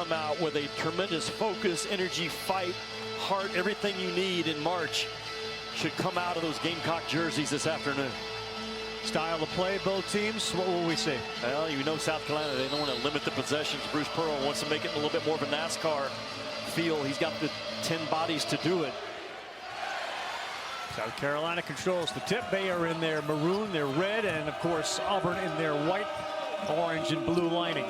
Come out with a tremendous focus, energy, fight, heart, everything you need in March should come out of those Gamecock jerseys this afternoon. Style of play, both teams, what will we see? Well, you know South Carolina, they don't want to limit the possessions. Bruce Pearl wants to make it a little bit more of a NASCAR feel. He's got the 10 bodies to do it. South Carolina controls the tip. They are in their maroon, their red, and of course Auburn in their white, orange, and blue lining.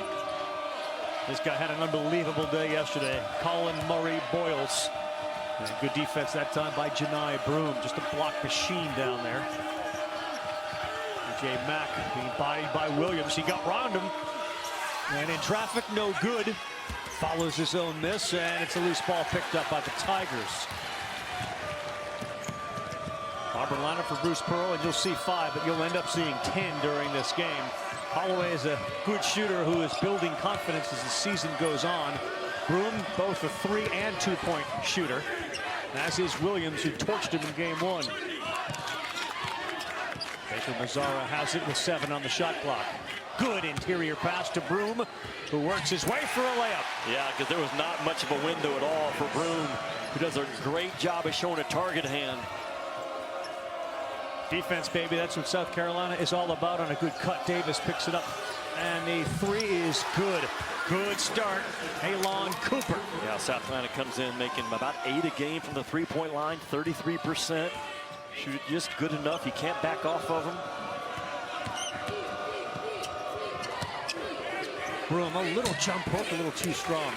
This guy had an unbelievable day yesterday. Colin Murray Boyles. And good defense that time by Janai Broom. Just a block machine down there. Jay Mack being bodied by Williams. He got round him. And in traffic, no good. Follows his own miss, and it's a loose ball picked up by the Tigers. Auburn lineup for Bruce Pearl, and you'll see 5, but you'll end up seeing 10 during this game. Holloway is a good shooter who is building confidence as the season goes on. Broom, both a 3- and 2-point shooter, as is Williams, who torched him in game 1. Baker Mazzara has it with 7 on the shot clock. Good interior pass to Broom, who works his way for a layup. Yeah, because there was not much of a window at all for Broom, who does a great job of showing a target hand. Defense, baby, that's what South Carolina is all about on a good cut. Davis picks it up, and the 3 is good. Good start, Halon Cooper. Yeah, South Carolina comes in making about 8 a game from the 3-point line, 33%. Shoot just good enough. You can't back off of him. Broom, a little jump hook, a little too strong.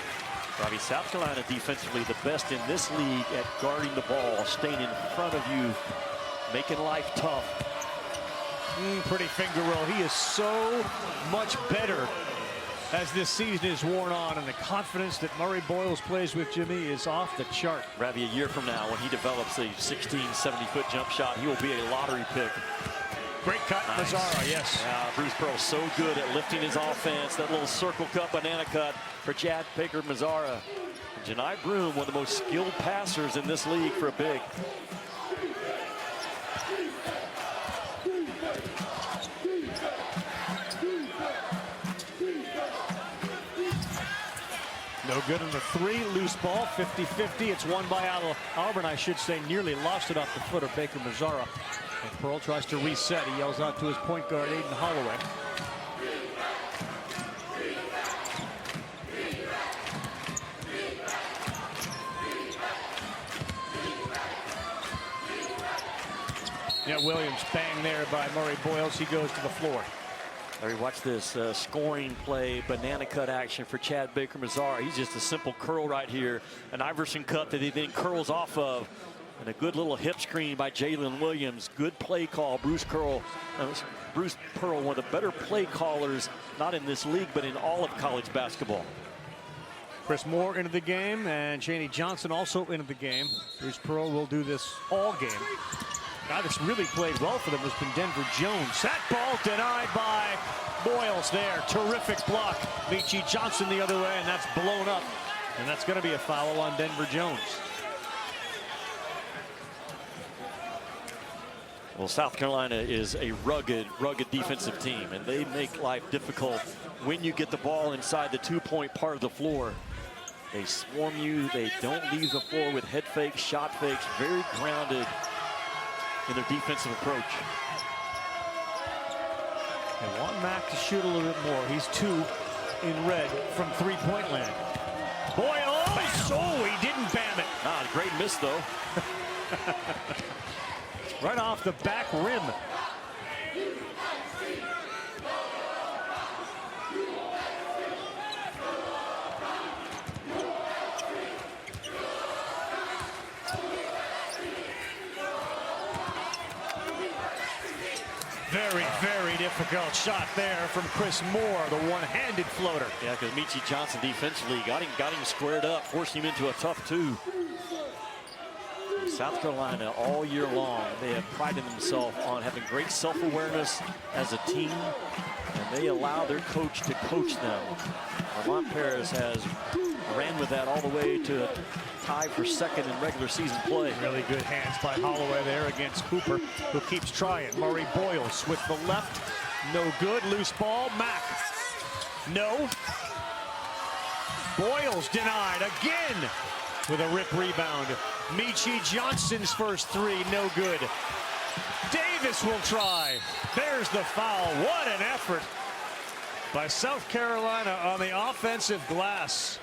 Robbie, South Carolina defensively the best in this league at guarding the ball, staying in front of you, making life tough. Pretty finger roll. He is so much better as this season is worn on, and the confidence that Murray Boyles plays with Jimmy is off the chart. Robbie, a year from now, when he develops a 16, 70-foot jump shot, he will be a lottery pick. Great cut, nice. Mazzara, yes. Bruce Pearl so good at lifting his offense. That little circle cut, banana cut for Chad Baker Mazzara. Janai Broom, one of the most skilled passers in this league for a big. No good on the 3, loose ball, 50-50. It's won by Auburn, I should say, nearly lost it off the foot of Baker Mazzara. And Pearl tries to reset. He yells out to his point guard, Aiden Holloway. Yeah, Williams bang there by Murray Boyles. He goes to the floor. Larry, watch this scoring play, banana cut action for Chad Baker Mazzara. He's just a simple curl right here. An Iverson cut that he then curls off of. And a good little hip screen by Jalen Williams. Good play call. Bruce Pearl, one of the better play callers, not in this league, but in all of college basketball. Chris Moore into the game, and Chaney Johnson also into the game. Bruce Pearl will do this all game. Guy that's really played well for them has been Denver Jones. That ball denied by Boyles there. Terrific block. Meechie Johnson the other way, and that's blown up. And that's going to be a foul on Denver Jones. Well, South Carolina is a rugged defensive team, and they make life difficult when you get the ball inside the 2-point part of the floor. They swarm you. They don't leave the floor with head fakes, shot fakes, very grounded in their defensive approach. They want Mack to shoot a little bit more. He's 2 in red from 3-point land. Boyles! Oh, he didn't bam it. Great miss, though. Right off the back rim. Very difficult shot there from Chris Moore, the one-handed floater. Yeah, because Meechie Johnson defensively got him squared up, forced him into a tough 2. South Carolina all year long, they have prided themselves on having great self-awareness as a team, and they allow their coach to coach them. Armand Paris has ran with that all the way to tie for 2nd in regular season play. Really good hands by Holloway there against Cooper, who keeps trying. Murray Boyles with the left. No good. Loose ball. Mack. No. Boyles denied again with a rip rebound. Michi Johnson's first three, no good. Davis will try. There's the foul. What an effort by South Carolina on the offensive glass.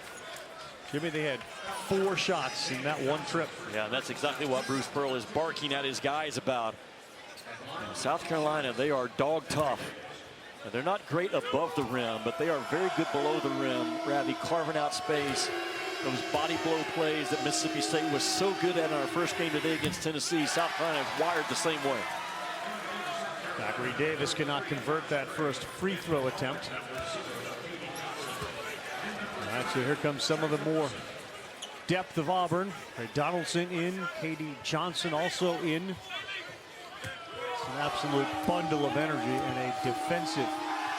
Jimmy, they had 4 shots in that one trip. Yeah, that's exactly what Bruce Pearl is barking at his guys about. And South Carolina, they are dog tough. And they're not great above the rim, but they are very good below the rim. Ravi carving out space. Those body blow plays that Mississippi State was so good at in our first game today against Tennessee. South Carolina is wired the same way. Zachary Davis cannot convert that first free throw attempt. All right, so here comes some of the more depth of Auburn. Donaldson in, Katie Johnson also in. It's an absolute bundle of energy and a defensive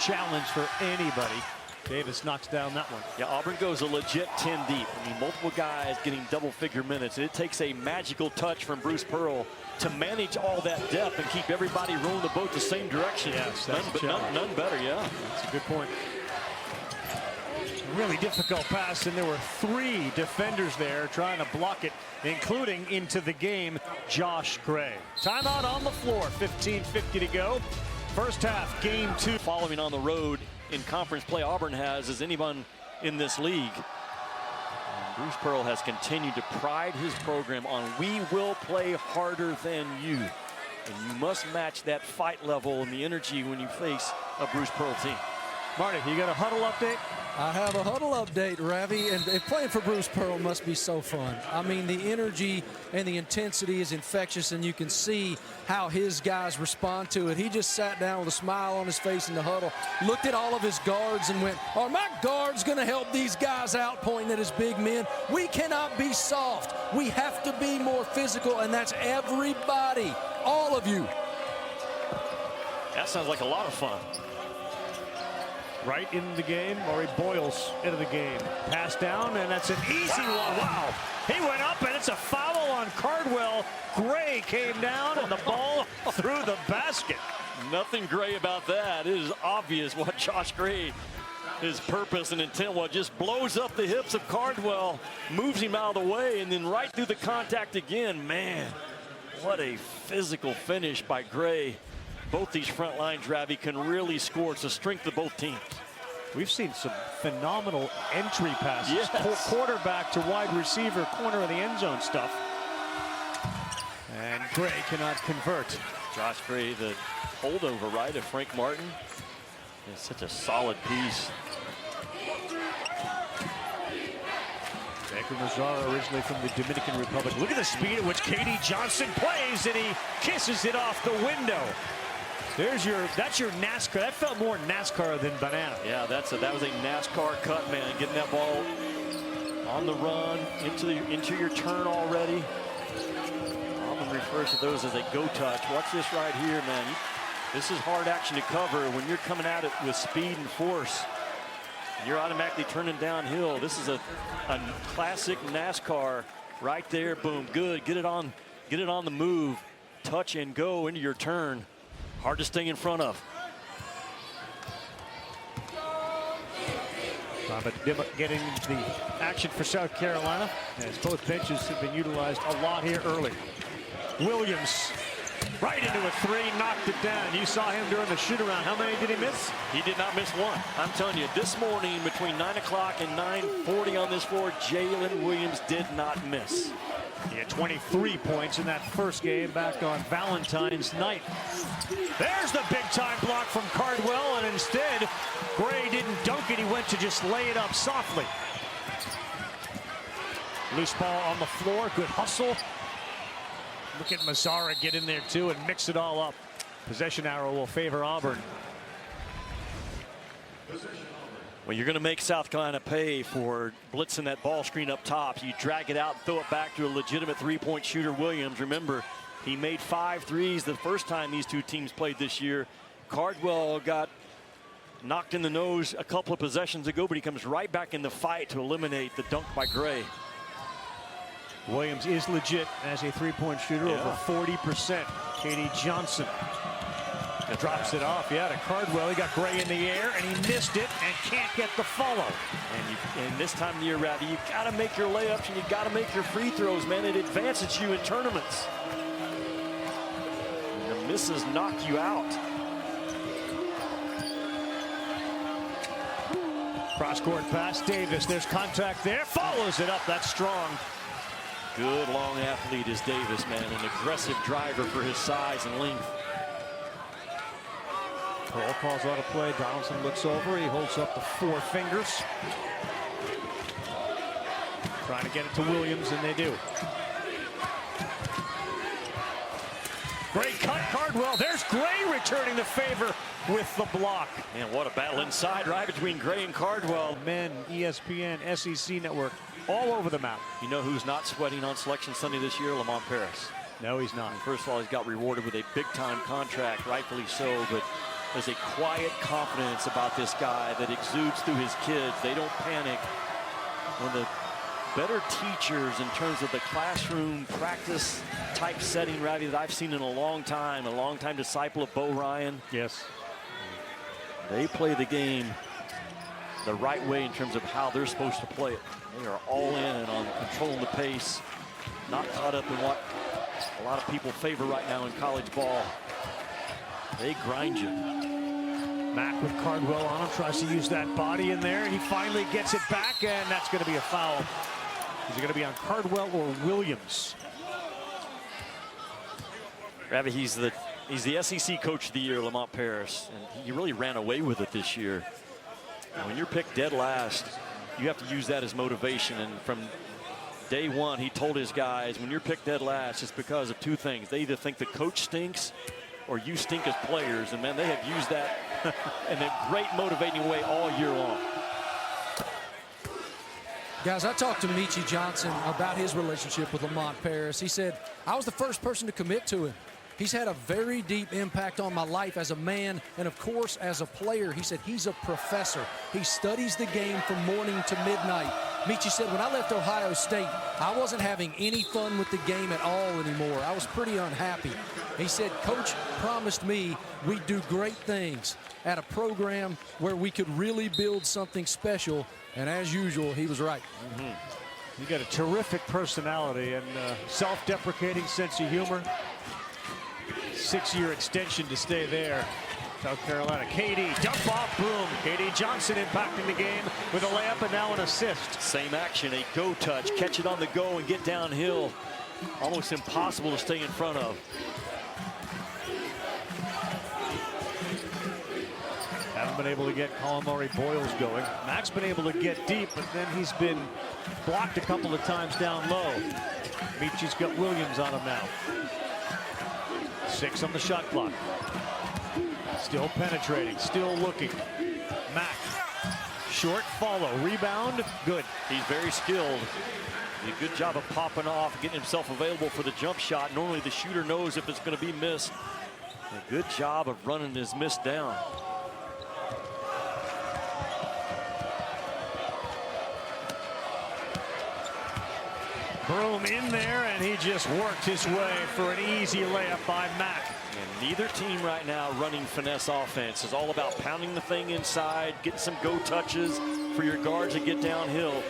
challenge for anybody. Davis knocks down that one. Yeah, Auburn goes a legit 10 deep. I mean, multiple guys getting double-figure minutes. It takes a magical touch from Bruce Pearl to manage all that depth and keep everybody rowing the boat the same direction. Yes, none better, yeah. That's a good point. Really difficult pass, and there were 3 defenders there trying to block it, including into the game, Josh Gray. Timeout on the floor, 15:50 to go. First half, game 2. Following on the road in conference play Auburn has as anyone in this league. And Bruce Pearl has continued to pride his program on we will play harder than you. And you must match that fight level and the energy when you face a Bruce Pearl team. Marty, you got a huddle update? I have a huddle update, Ravi, and playing for Bruce Pearl must be so fun. I mean, the energy and the intensity is infectious, and you can see how his guys respond to it. He just sat down with a smile on his face in the huddle, looked at all of his guards and went, are my guards going to help these guys out, pointing at his big men? We cannot be soft. We have to be more physical, and that's everybody, all of you. That sounds like a lot of fun. Right in the game, Maury Boyles into the game. Pass down, and that's an easy one. Wow. He went up, and it's a foul on Cardwell. Gray came down, and the ball through the basket. Nothing gray about that. It is obvious what Josh Gray, his purpose and intent was. Just blows up the hips of Cardwell, moves him out of the way, and then right through the contact again. Man, what a physical finish by Gray. Both these front lines, Ravi, can really score. It's the strength of both teams. We've seen some phenomenal entry passes. Yes. Quarterback to wide receiver, corner of the end zone stuff. And Gray cannot convert. Josh Gray, the holdover, right, of Frank Martin. It's such a solid piece. Baker Mazzara, originally from the Dominican Republic. Look at the speed at which Katie Johnson plays, and he kisses it off the window. That's your NASCAR. That felt more NASCAR than banana. Yeah, that was a NASCAR cut, man. Getting that ball on the run into your turn already. Auburn refers to those as a go touch. Watch this right here, man. This is hard action to cover when you're coming at it with speed and force. You're automatically turning downhill. This is a classic NASCAR right there. Boom, good. Get it on the move. Touch and go into your turn. Hard to stay in front of. But getting the action for South Carolina, as both benches have been utilized a lot here early. Williams right into a 3, knocked it down. You saw him during the shoot around. How many did he miss? He did not miss one. I'm telling you, this morning between 9 o'clock and 9:40 on this floor, Jalen Williams did not miss. He had 23 points in that first game back on Valentine's night. There's the big-time block from Cardwell, and instead, Gray didn't dunk it. He went to just lay it up softly. Loose ball on the floor. Good hustle. Look at Mazzara get in there, too, and mix it all up. Possession arrow will favor Auburn. Well, you're going to make South Carolina pay for blitzing that ball screen up top. You drag it out, throw it back to a legitimate three-point shooter, Williams. Remember, he made 5 threes the first time these two teams played this year. Cardwell got knocked in the nose a couple of possessions ago, but he comes right back in the fight to eliminate the dunk by Gray. Williams is legit as a three-point shooter, over 40%. Katie Johnson. Drops it off, yeah, to Cardwell. He got Gray in the air, and he missed it and can't get the follow. And this time of the year, Ravi, you got to make your layups and you got to make your free throws, man. It advances you in tournaments. And the misses knock you out. Cross-court pass, Davis. There's contact there. Follows it up. That's strong. Good long athlete is Davis, man. An aggressive driver for his size and length. Pearl calls out a play. Donaldson looks over. He holds up the 4 fingers. Trying to get it to Williams, and they do. Great cut, Cardwell. There's Gray returning the favor with the block. Man, what a battle inside, right, between Gray and Cardwell. Men, ESPN, SEC Network, all over the map. You know who's not sweating on Selection Sunday this year? Lamont Paris. No, he's not. First of all, he's got rewarded with a big-time contract, rightfully so, but there's a quiet confidence about this guy that exudes through his kids. They don't panic. One of the better teachers in terms of the classroom practice type setting, Ravi, that I've seen in a long time disciple of Bo Ryan. Yes. They play the game the right way in terms of how they're supposed to play it. They are all in on controlling the pace, not caught up in what a lot of people favor right now in college ball. They grind you. Mack with Cardwell on him, tries to use that body in there. He finally gets it back, and that's going to be a foul. Is it going to be on Cardwell or Williams? Ravi, he's the SEC Coach of the Year, Lamont Paris, and he really ran away with it this year. And when you're picked dead last, you have to use that as motivation. And from day one, he told his guys, when you're picked dead last, it's because of 2 things. They either think the coach stinks or you stink as players. And, man, they have used that in a great motivating way all year long. Guys, I talked to Meechie Johnson about his relationship with Lamont Paris. He said, I was the first person to commit to him. He's had a very deep impact on my life as a man and, of course, as a player. He said he's a professor. He studies the game from morning to midnight. Meechie said, when I left Ohio State, I wasn't having any fun with the game at all anymore. I was pretty unhappy. He said, Coach promised me we'd do great things at a program where we could really build something special. And as usual, he was right. You got a terrific personality and self-deprecating sense of humor. 6-year extension to stay there. South Carolina. KD, dump off, boom. KD Johnson impacting the game with a layup and now an assist. Same action, a go touch, catch it on the go and get downhill. Almost impossible to stay in front of. Haven't been able to get Colin Murray Boyles going. Mack's been able to get deep, but then he's been blocked a couple of times down low. Meechie's got Williams on him now. 6 on the shot clock. Still penetrating, still looking. Mack, short follow, rebound, good. He's very skilled. Did a good job of popping off, getting himself available for the jump shot. Normally the shooter knows if it's going to be missed. A good job of running his miss down. Broom in there, and he just worked his way for an easy layup by Mack. And neither team right now running finesse offense. It's all about pounding the thing inside, getting some go touches for your guards to get downhill.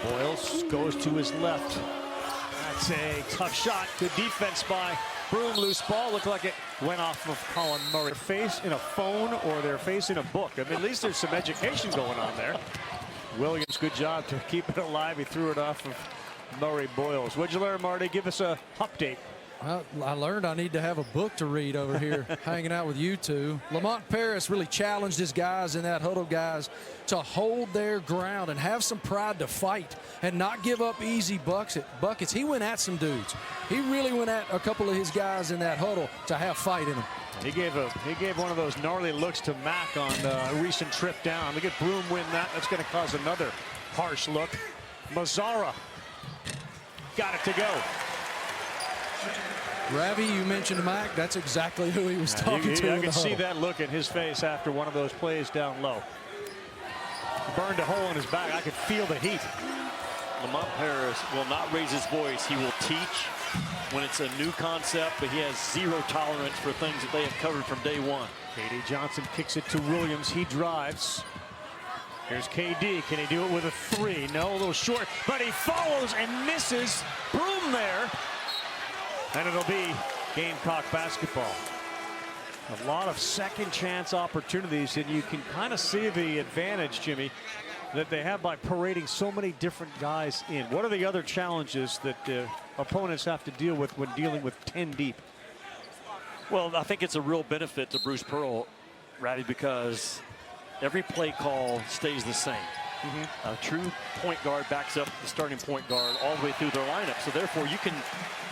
Boyles goes to his left. That's a tough shot. Good defense by Broom. Loose ball. Looked like it went off of Colin Murray. Their face in a phone or their face in a book. I mean, at least there's some education going on there. Williams, good job to keep it alive. He threw it off of Murray Boyles. What'd you learn, Marty? Give us a update. I learned I need to have a book to read over here, hanging out with you two. Lamont Paris really challenged his guys in that huddle, guys, to hold their ground and have some pride to fight and not give up easy buckets. He went at some dudes. He really went at a couple of his guys in that huddle to have fight in them. He gave one of those gnarly looks to Mack on a recent trip down. Look at Broom win that. That's going to cause another harsh look. Mazzara got it to go. Ravi, you mentioned Mack. That's exactly who he was talking to. I can see that look in his face after one of those plays down low. Burned a hole in his back. I could feel the heat. Lamont Paris will not raise his voice. He will teach when it's a new concept, but he has zero tolerance for things that they have covered from day one. KD Johnson kicks it to Williams. He drives. Here's KD. Can he do it with a three? No, a little short, but he follows and misses. Broom there. And it'll be Gamecock basketball. A lot of second chance opportunities, and you can kind of see the advantage, Jimmy, that they have by parading so many different guys in. What are the other challenges that opponents have to deal with when dealing with 10 deep? Well, I think it's a real benefit to Bruce Pearl, Ratty, because every play call stays the same. A true point guard backs up the starting point guard all the way through their lineup. So therefore, you can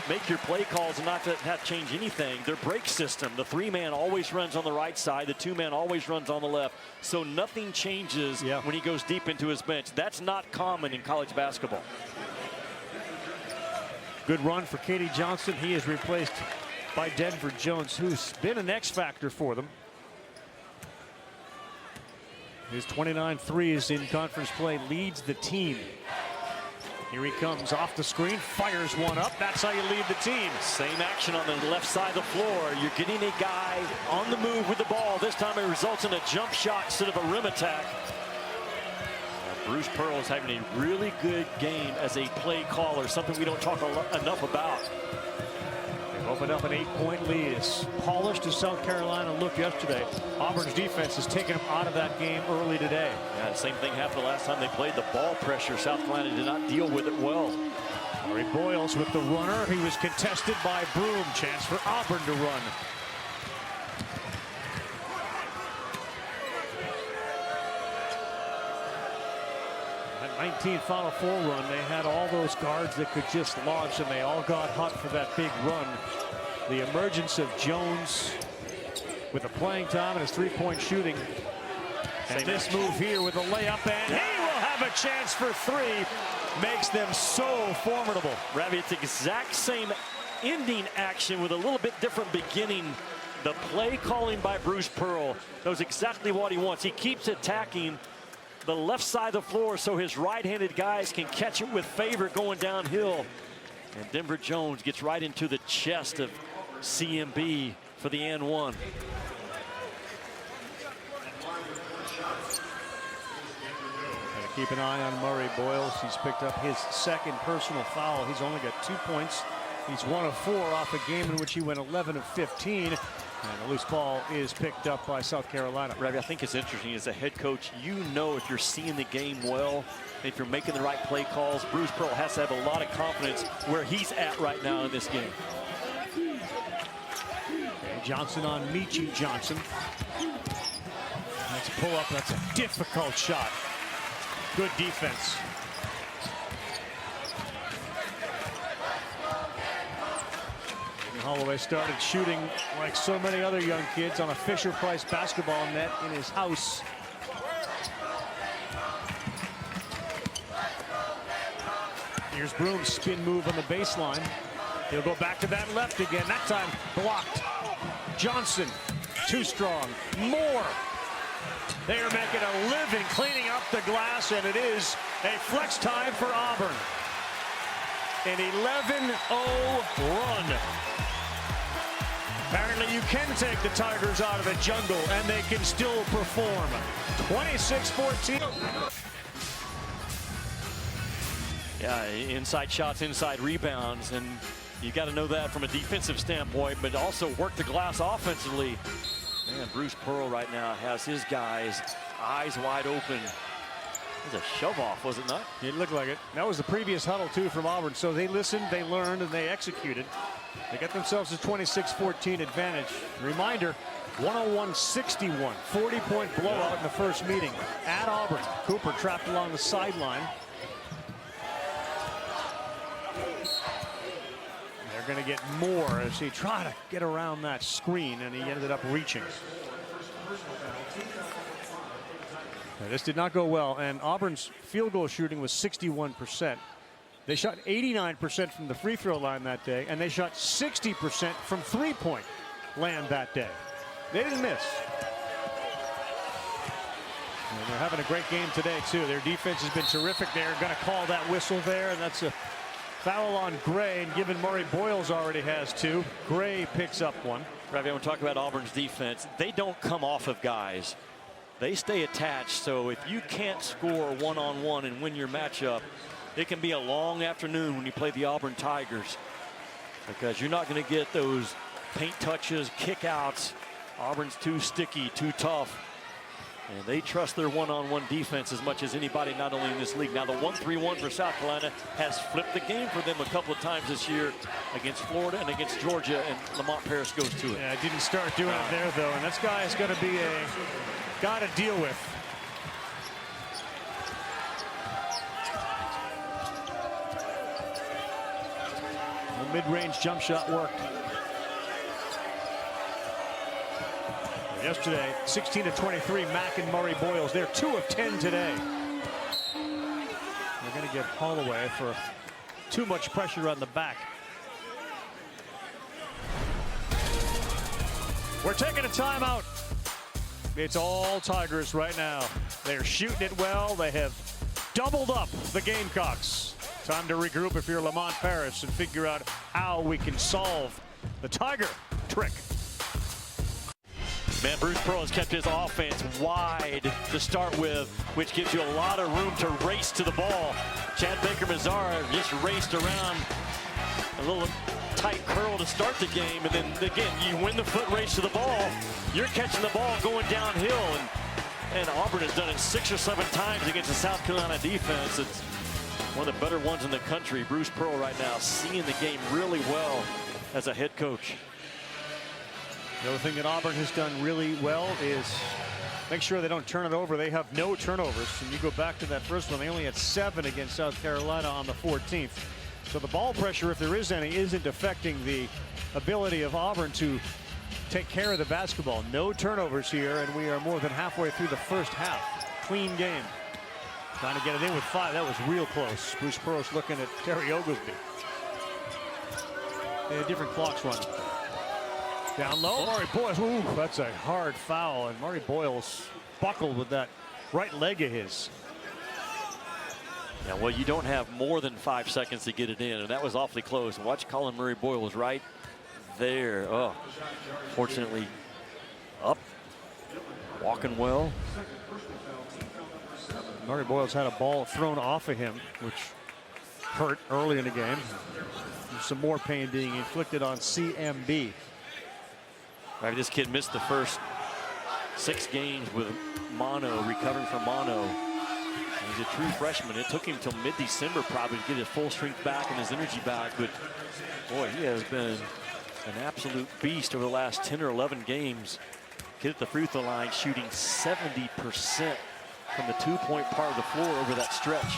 make your play calls and not have to change anything. Their break system, the three-man always runs on the right side. The two-man always runs on the left. So nothing changes when he goes deep into his bench. That's not common in college basketball. Good run for KD Johnson. He is replaced by Denver Jones, who's been an X factor for them. His 29 threes in conference play leads the team. Here he comes off the screen, fires one up. That's how you lead the team. Same action on the left side of the floor. You're getting a guy on the move with the ball. This time it results in a jump shot instead of a rim attack. Bruce Pearl is having a really good game as a play caller, something we don't talk enough about. They've opened up an 8-point lead. As polished as South Carolina looked yesterday, Auburn's defense has taken them out of that game early today. Yeah, the same thing happened the last time they played. The ball pressure, South Carolina did not deal with it well. Murray Boyles with the runner. He was contested by Broom. Chance for Auburn to run. That 19 Final Four run, they had all those guards that could just launch, and they all got hot for that big run. The emergence of Jones with the playing time and his three-point shooting. And this move here with a layup, and he will have a chance for three. Makes them so formidable. Ravi, it's the exact same ending action with a little bit different beginning. The play calling by Bruce Pearl knows exactly what he wants. He keeps attacking the left side of the floor so his right-handed guys can catch it with favor going downhill. And Denver Jones gets right into the chest of CMB for the and one. Keep an eye on Murray Boyles. He's picked up his second personal foul. He's only got 2 points. He's 1 of 4 off a game in which he went 11 of 15. And the loose ball is picked up by South Carolina. Ravi, I think it's interesting as a head coach, you know if you're seeing the game well, if you're making the right play calls. Bruce Pearl has to have a lot of confidence where he's at right now in this game. Okay, Johnson on Michi Johnson. Let's pull up. That's a difficult shot. Good defense. Holloway started shooting like so many other young kids on a Fisher-Price basketball net in his house. Here's Broom's spin move on the baseline. He'll go back to that left again. That time blocked. Johnson, too strong. More. They are making a living cleaning up the glass, and it is a flex time for Auburn. An 11-0 run. Apparently you can take the Tigers out of the jungle, and they can still perform. 26-14. Yeah, inside shots, inside rebounds, and you got to know that from a defensive standpoint, but also work the glass offensively. Man, Bruce Pearl right now has his guys eyes wide open. It was a shove off, was it not? It looked like it. That was the previous huddle, too, from Auburn. So they listened, they learned, and they executed. They got themselves a 26-14 advantage. Reminder, 101-61, 40-point blowout in the first meeting at Auburn. Cooper trapped along the sideline. They're going to get more as he tried to get around that screen, and he ended up reaching. Now, this did not go well, and Auburn's field goal shooting was 61%. They shot 89% from the free throw line that day, and they shot 60% from three-point land that day. They didn't miss. And they're having a great game today, too. Their defense has been terrific. They're going to call that whistle there, and that's a foul on Gray. And given Murray Boyles already has 2, Gray picks up 1. Ravi, I want to talk about Auburn's defense. They don't come off of guys. They stay attached. So if you can't score one-on-one and win your matchup, it can be a long afternoon when you play the Auburn Tigers, because you're not going to get those paint touches, kickouts. Auburn's too sticky, too tough. And they trust their one-on-one defense as much as anybody, not only in this league. Now, the 1-3-1 for South Carolina has flipped the game for them a couple of times this year against Florida and against Georgia, and Lamont Paris goes to it. Yeah, didn't start doing it there, though, and this guy is going to be a guy to deal with. The mid-range jump shot worked. Yesterday, 16 of 23, Mack and Murray Boyles. They're 2 of 10 today. They're going to get Holloway for too much pressure on the back. We're taking a timeout. It's all Tigers right now. They're shooting it well. They have doubled up the Gamecocks. Time to regroup if you're Lamont Paris and figure out how we can solve the Tiger trick. Man, Bruce Pearl has kept his offense wide to start with, which gives you a lot of room to race to the ball. Chad Baker-Mazara just raced around a little tight curl to start the game, and then again, you win the foot race to the ball, you're catching the ball going downhill, and Auburn has done it 6 or 7 times against the South Carolina defense. It's one of the better ones in the country. Bruce Pearl right now seeing the game really well as a head coach. The other thing that Auburn has done really well is make sure they don't turn it over. They have no turnovers. And you go back to that first one, they only had 7 against South Carolina on the 14th. So the ball pressure, if there is any, isn't affecting the ability of Auburn to take care of the basketball. No turnovers here, and we are more than halfway through the first half. Clean game. Trying to get it in with 5. That was real close. Bruce Pearl's looking at Terry Oglesby. Yeah, different clocks running. Down low, Murray Boyles. Ooh, that's a hard foul, and Murray Boyles buckled with that right leg of his. Yeah, well, you don't have more than 5 seconds to get it in, and that was awfully close. Watch Colin Murray Boyles right there. Oh, fortunately, up, walking well. Murray Boyles had a ball thrown off of him, which hurt early in the game. There's some more pain being inflicted on CMB. Right, this kid missed the first 6 games with mono, recovering from mono. He's a true freshman. It took him till mid-December probably to get his full strength back and his energy back. But boy, he has been an absolute beast over the last 10 or 11 games. Kid at the free throw line shooting 70% from the 2-point part of the floor over that stretch.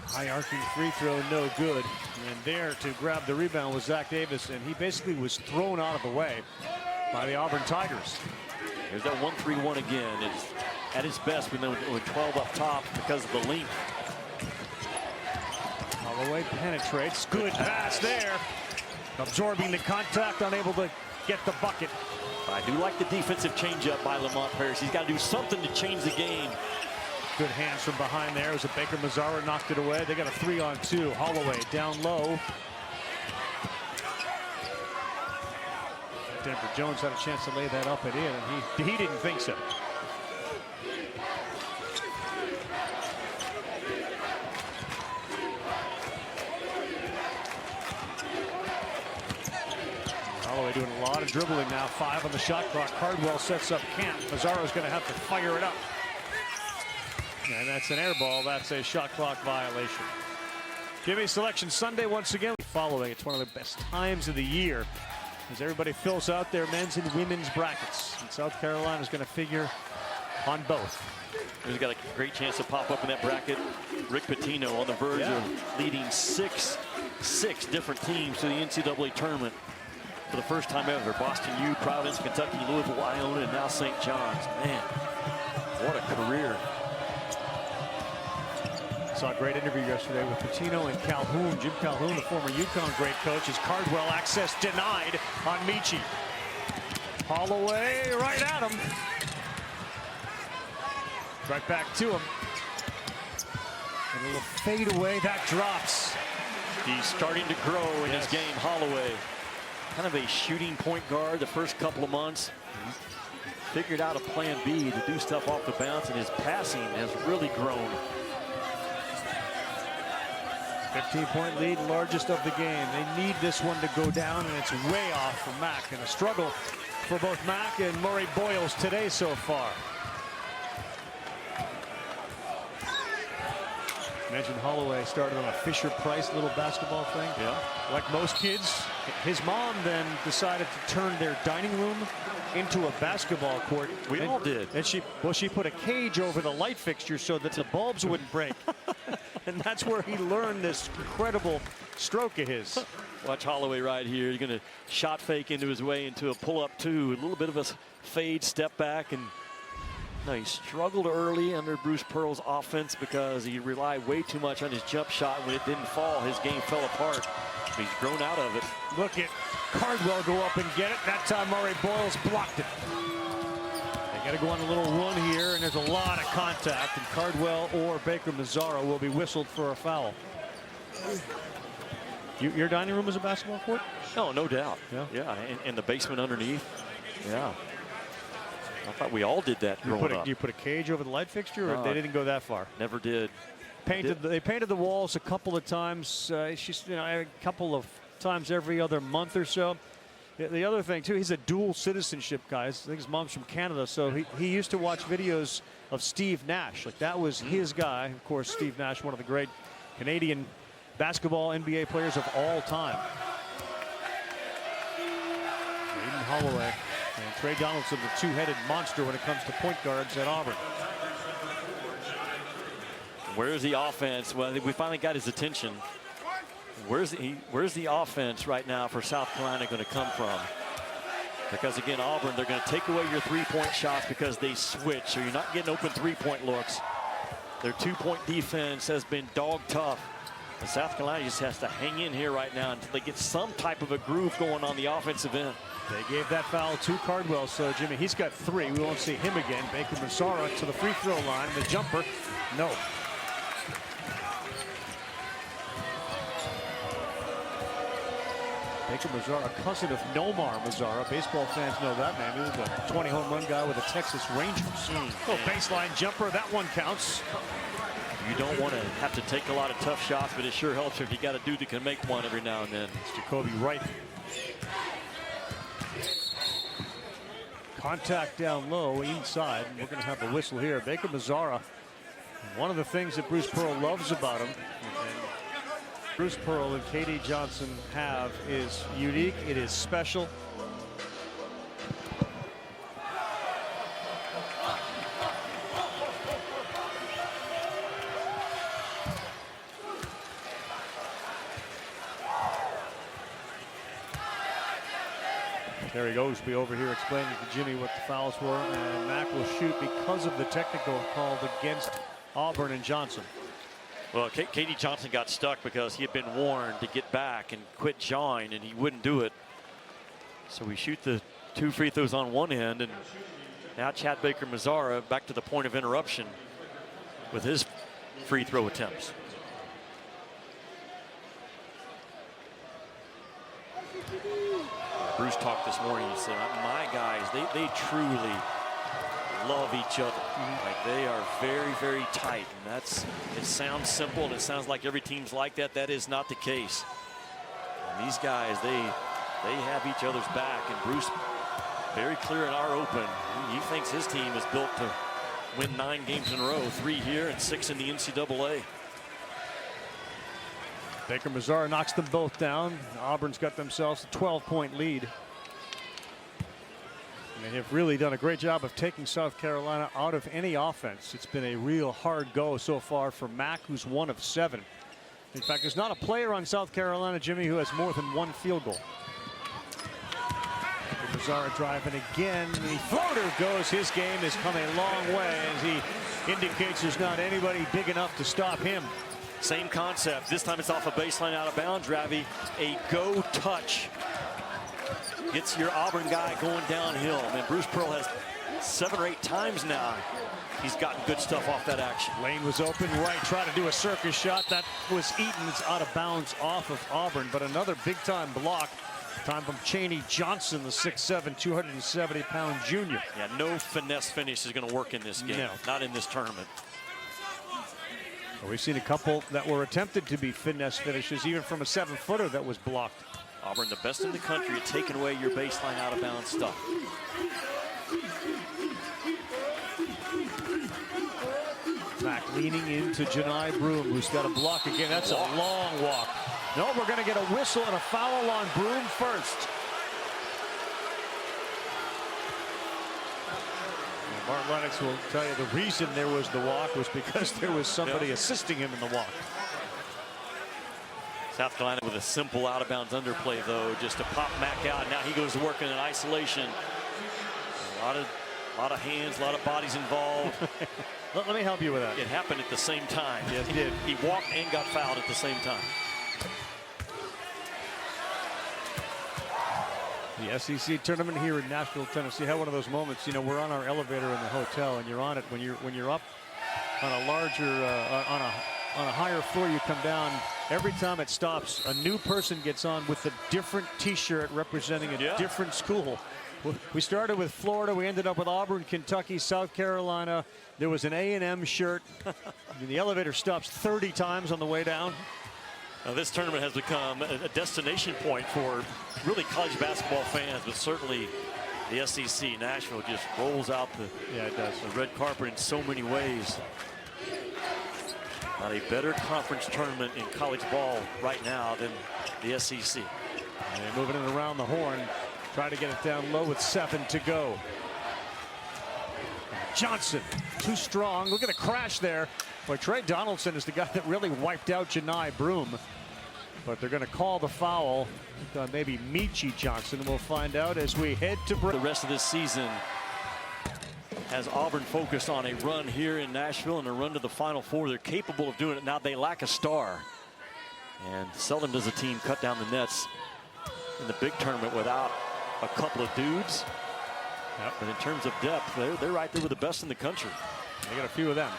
High arcing free throw, no good. And there to grab the rebound was Zach Davis, and he basically was thrown out of the way by the Auburn Tigers. Here's that 1-3-1 again. It's at its best when they were 12 up top because of the length. Holloway penetrates. Good pass there. Absorbing the contact, unable to get the bucket. I do like the defensive changeup by Lamont Paris. He's got to do something to change the game. Good hands from behind there as Baker-Mazara knocked it away. They got a 3-on-2. Holloway down low. Denver Jones had a chance to lay that up and in, and he didn't think so. Holloway doing a lot of dribbling now. 5 on the shot clock. Cardwell sets up Camp. Mazzaro's going to have to fire it up. And that's an air ball. That's a shot clock violation. Jimmy Selection Sunday once again. Following, it's one of the best times of the year as everybody fills out their men's and women's brackets. And South Carolina is going to figure on both. He's got a great chance to pop up in that bracket. Rick Pitino on the verge of leading six different teams to the NCAA tournament for the first time ever. Boston U, Providence, Kentucky, Louisville, Iona, and now St. John's. Man, what a career. Saw a great interview yesterday with Pitino and Calhoun. Jim Calhoun, the former UConn great coach, as Cardwell access denied on Michi. Holloway right at him. Right back to him. And a little fade away. That drops. He's starting to grow in his game, Holloway. Kind of a shooting point guard the first couple of months. Figured out a plan B to do stuff off the bounce, and his passing has really grown. 15-point lead, largest of the game. They need this one to go down, and it's way off for Mack. And a struggle for both Mack and Murray Boyles today so far. Mentioned Holloway started on a Fisher-Price little basketball thing. Yeah. Like most kids, his mom then decided to turn their dining room into a basketball court. We all did. And she put a cage over the light fixture so that the bulbs wouldn't break. And that's where he learned this incredible stroke of his. Watch Holloway right here. He's going to shot fake into his way into a pull-up two. A little bit of a fade, step back, and no, he struggled early under Bruce Pearl's offense because he relied way too much on his jump shot. When it didn't fall, his game fell apart. He's grown out of it. Look at Cardwell go up and get it. That time Murray Boyles blocked it. They got to go on a little run here, and there's a lot of contact, and Cardwell or Baker Mazzara will be whistled for a foul. Your dining room is a basketball court? Oh, no doubt. Yeah. And the basement underneath. Yeah. I thought we all did that growing up. Do you put a cage over the light fixture, or they didn't go that far? Never did. They painted the walls a couple of times. A couple of times every other month or so. The other thing too, he's a dual citizenship guy. I think his mom's from Canada, so he used to watch videos of Steve Nash. Like that was his guy. Of course, Steve Nash, one of the great Canadian basketball NBA players of all time. Aiden Holloway and Trey Donaldson, the two-headed monster when it comes to point guards at Auburn. Where's the offense? Well, we finally got his attention. Where's the offense right now for South Carolina going to come from? Because again, Auburn, they're going to take away your three-point shots because they switch, so you're not getting open three-point looks. Their two-point defense has been dog tough. And South Carolina just has to hang in here right now until they get some type of a groove going on the offensive end. They gave that foul to Cardwell, so Jimmy, he's got 3. We won't see him again. Baker Mazzara to the free throw line. The jumper, no. Baker Mazzara, cousin of Nomar Mazzara. Baseball fans know that name. He was a 20 home run guy with the Texas Rangers. Baseline jumper, that one counts. You don't want to have to take a lot of tough shots, but it sure helps if you got a dude that can make one every now and then. It's Jacoby Wright. Contact down low inside, and we're going to have a whistle here. Baker Mazzara, one of the things that Bruce Pearl loves about him, and Bruce Pearl and KD Johnson have, is unique. It is special. Terry Osby over here explaining to Jimmy what the fouls were, and Mack will shoot because of the technical called against Auburn and Johnson. Well, KD Johnson got stuck because he had been warned to get back and quit jawing, and he wouldn't do it. So we shoot the 2 free throws on one end, and now Chad Baker Mazzara back to the point of interruption with his free throw attempts. Bruce talked this morning. He said, my guys, they truly love each other. Like they are very, very tight. And it sounds simple and it sounds like every team's like that. That is not the case. And these guys, they have each other's back. And Bruce, very clear in our open, he thinks his team is built to win 9 games in a row, 3 here and 6 in the NCAA. Baker Mazzara knocks them both down. Auburn's got themselves a 12-point lead. And they have really done a great job of taking South Carolina out of any offense. It's been a real hard go so far for Mack, who's 1 of 7. In fact, there's not a player on South Carolina, Jimmy, who has more than 1 field goal. Mazzara driving again. The floater goes. His game has come a long way as he indicates there's not anybody big enough to stop him. Same concept. This time it's off a baseline out of bounds, Ravi. A go touch gets your Auburn guy going downhill. Man, Bruce Pearl has 7 or 8 times now. He's gotten good stuff off that action. Lane was open right, trying to do a circus shot. That was eaten. It's out of bounds off of Auburn, but another big-time block. Time from Chaney Johnson, the 6'7", 270-pound junior. Yeah, no finesse finish is going to work in this game. No. Not in this tournament. Well, we've seen a couple that were attempted to be finesse finishes, even from a 7-footer that was blocked. Auburn, the best in the country at taking away your baseline out-of-bounds stuff. Back leaning into Janai Broom, who's got a block again. That's a long walk. No, we're going to get a whistle and a foul on Broom first. And Mark Lennox will tell you the reason there was the walk was because there was somebody assisting him in the walk. South Carolina with a simple out-of-bounds underplay, though, just to pop Mack out. Now he goes to work in an isolation. A lot of hands, a lot of bodies involved. Let me help you with that. It happened at the same time. Yes, it did. He walked and got fouled at the same time. The SEC tournament here in Nashville, Tennessee had one of those moments. You know, we're on our elevator in the hotel, and you're on it when you're up on a larger on a higher floor. You come down. Every time it stops, a new person gets on with a different T-shirt representing a different school. We started with Florida. We ended up with Auburn, Kentucky, South Carolina. There was an A&M shirt. The elevator stops 30 times on the way down. Now, this tournament has become a destination point for really college basketball fans, but certainly the SEC. Nashville just rolls out the red carpet in so many ways. Not a better conference tournament in college ball right now than the SEC. And they're moving it around the horn. Try to get it down low with 7 to go. Johnson, too strong. Look at the crash there. Boy, Trey Donaldson is the guy that really wiped out Janai Broom. But they're going to call the foul. Maybe Michi Johnson. We'll find out as we head to break. The rest of this season has Auburn focused on a run here in Nashville and a run to the Final Four. They're capable of doing it. Now they lack a star. And seldom does a team cut down the nets in the big tournament without a couple of dudes. But in terms of depth, they're right there with the best in the country. They got a few of them.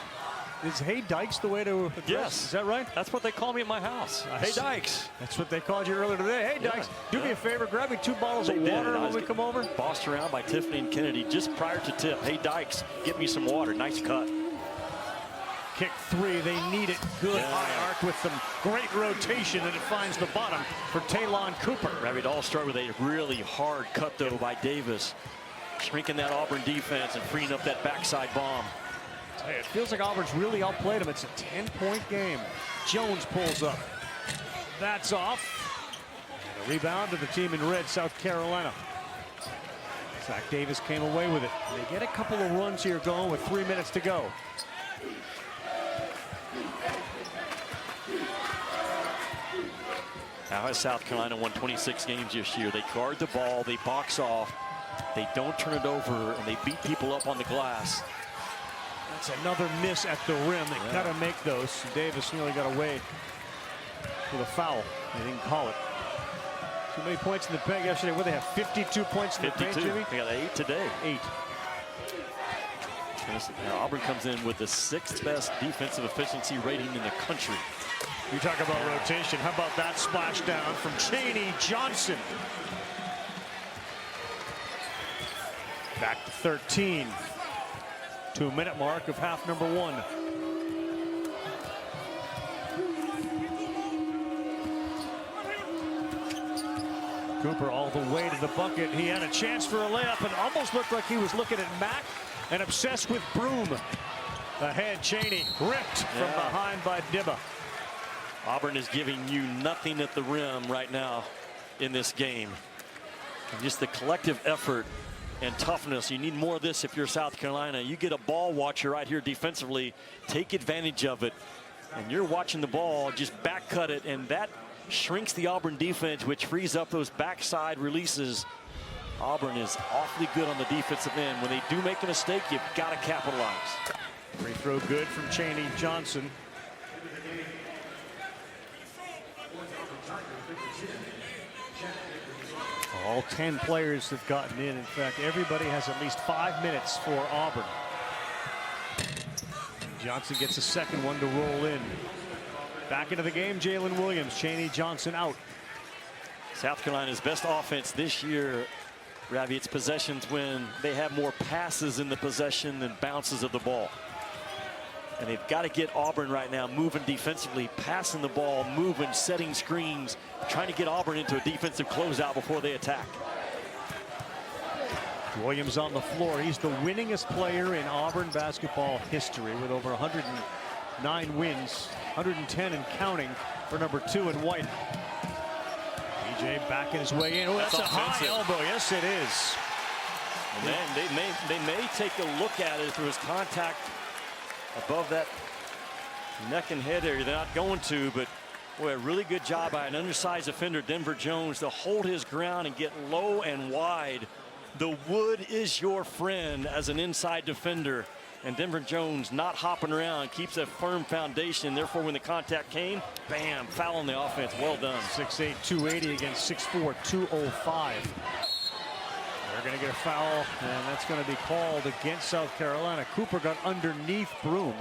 Is Hey Dykes the way to address? Yes. Is that right? That's what they call me at my house. Hey Dykes. That's what they called you earlier today. Hey Dykes, do me a favor, grab me 2 bottles of water when we come over. Bossed around by Tiffany and Kennedy just prior to tip. Hey Dykes, get me some water. Nice cut. Kick 3, they need it. Good high arc with some great rotation, and it finds the bottom for Talon Cooper. It all started with a really hard cut, though, by Davis. Shrinking that Auburn defense and freeing up that backside bomb. Hey, it feels like Auburn's really outplayed them. It's a 10-point game. Jones pulls up. That's off. And a rebound to the team in red, South Carolina. Zach Davis came away with it. They get a couple of runs here going with 3 minutes to go. Now has South Carolina won 26 games this year. They guard the ball, they box off, they don't turn it over, and they beat people up on the glass. That's another miss at the rim. They got to make those. Davis nearly got away with a foul. They didn't call it. Too many points in the paint yesterday. What, they have 52 points in the paint, Jimmy? They got 8 today. 8. Now Auburn comes in with the 6th best defensive efficiency rating in the country. You talk about rotation. How about that splashdown from Chaney Johnson? Back to 13. 2-minute mark of half number 1. Cooper all the way to the bucket. He had a chance for a layup and almost looked like he was looking at Mack and obsessed with Broom. Ahead, Chaney ripped from behind by Dibba. Auburn is giving you nothing at the rim right now in this game. And just the collective effort and toughness. You need more of this if you're South Carolina. You get a ball watcher right here defensively. Take advantage of it. And you're watching the ball, just back cut it, and that shrinks the Auburn defense, which frees up those backside releases. Auburn is awfully good on the defensive end. When they do make a mistake, you've got to capitalize. Free throw good from Chaney Johnson. All 10 players have gotten in. In fact, everybody has at least 5 minutes for Auburn. Johnson gets a second one to roll in. Back into the game, Jalen Williams. Chaney Johnson out. South Carolina's best offense this year, Ravi, it's possessions when they have more passes in the possession than bounces of the ball. And they've got to get Auburn right now moving defensively, passing the ball, moving, setting screens, trying to get Auburn into a defensive closeout before they attack. Williams on the floor. He's the winningest player in Auburn basketball history with over 109 wins, 110 and counting for number 2 in white. DJ backing his way in. Oh, that's a high elbow. Yes, it is. And then they may take a look at it if there was contact above that neck and head area. They're not going to, but boy, a really good job by an undersized defender, Denver Jones, to hold his ground and get low and wide. The wood is your friend as an inside defender. And Denver Jones not hopping around, keeps a firm foundation. Therefore, when the contact came, bam, foul on the offense. Well done. 6'8", 280 against 6'4", 205. They're going to get a foul, and that's going to be called against South Carolina. Cooper got underneath Broom.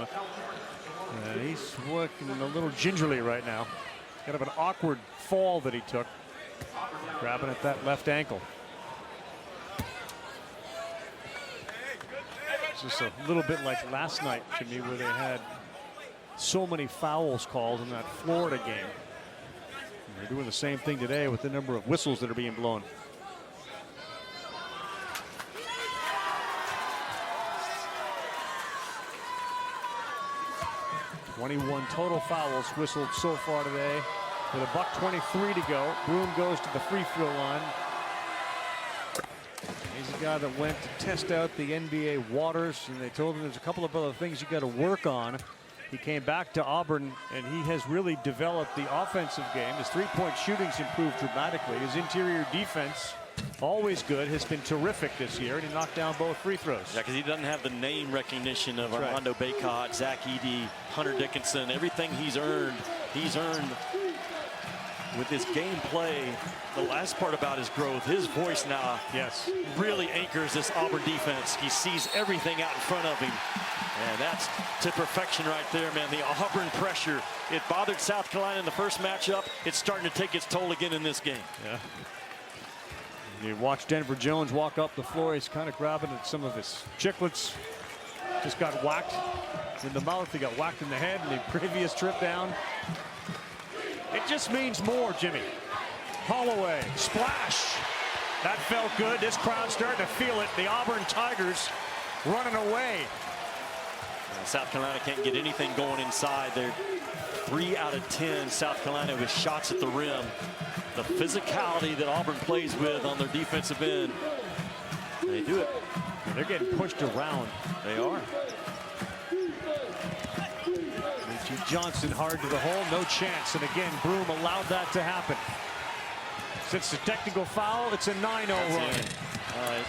And he's working a little gingerly right now. Kind of an awkward fall that he took, grabbing at that left ankle. It's just a little bit like last night to me, where they had so many fouls called in that Florida game. And they're doing the same thing today with the number of whistles that are being blown. .21 total fouls whistled so far today. With $1:23 to go, Broom goes to the free throw line. He's a guy that went to test out the NBA waters, and they told him there's a couple of other things you got to work on. He came back to Auburn, and he has really developed the offensive game. His three-point shooting's improved dramatically. His interior defense, always good, has been terrific this year, and he knocked down both free throws. Yeah, because he doesn't have the name recognition of Armando Bacot, Zach Edey, Hunter Dickinson. Everything he's earned with his gameplay. The last part about his growth, his voice now really anchors this Auburn defense. He sees everything out in front of him. And that's to perfection right there, man. The Auburn pressure, it bothered South Carolina in the first matchup. It's starting to take its toll again in this game. Yeah. You watch Denver Jones walk up the floor. He's kind of grabbing at some of his chiclets. Just got whacked in the mouth. He got whacked in the head in the previous trip down. It just means more, Jimmy. Holloway, splash. That felt good. This crowd's starting to feel it. The Auburn Tigers running away. South Carolina can't get anything going inside. They're 3 out of 10. South Carolina with shots at the rim. The physicality that Auburn plays with on their defensive end. They do it. And they're getting pushed around. They are. Johnson hard to the hole, no chance. And again, Broom allowed that to happen. Since the technical foul, it's a 9-0 run.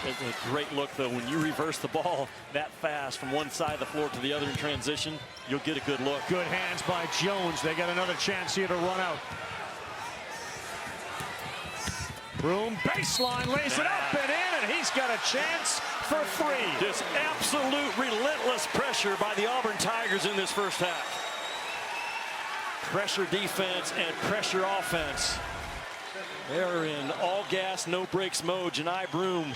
It's a great look, though. When you reverse the ball that fast from one side of the floor to the other in transition, you'll get a good look. Good hands by Jones. They got another chance here to run out. Broom, baseline, lays it up and in, and he's got a chance for free. Just absolute relentless pressure by the Auburn Tigers in this first half. Pressure defense and pressure offense. They're in all gas, no brakes mode. Janai Broom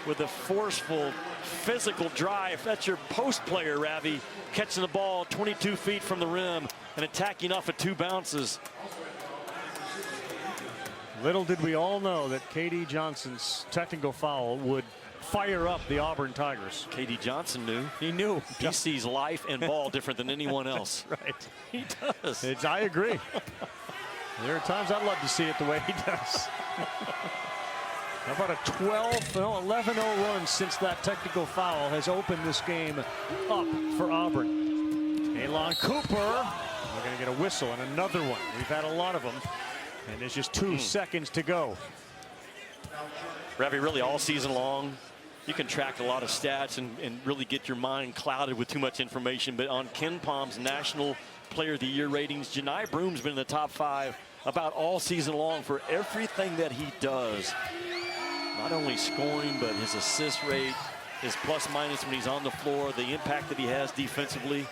with a forceful, physical drive. That's your post player, Ravi, catching the ball 22 feet from the rim and attacking off of 2 bounces. Little did we all know that KD Johnson's technical foul would fire up the Auburn Tigers. KD Johnson knew. He knew. He sees life and ball different than anyone else. Right. He does. I agree. There are times I'd love to see it the way he does. How about a 11-0 run since that technical foul has opened this game up for Auburn. Elon Cooper. We're going to get a whistle and another one. We've had a lot of them. And there's just 2 seconds to go. Ravi, really all season long, you can track a lot of stats and really get your mind clouded with too much information. But on Ken Palm's National Player of the Year ratings, Janai Broom's been in the top 5 about all season long for everything that he does. not only scoring, but his assist rate, his plus minus when he's on the floor, the impact that he has defensively.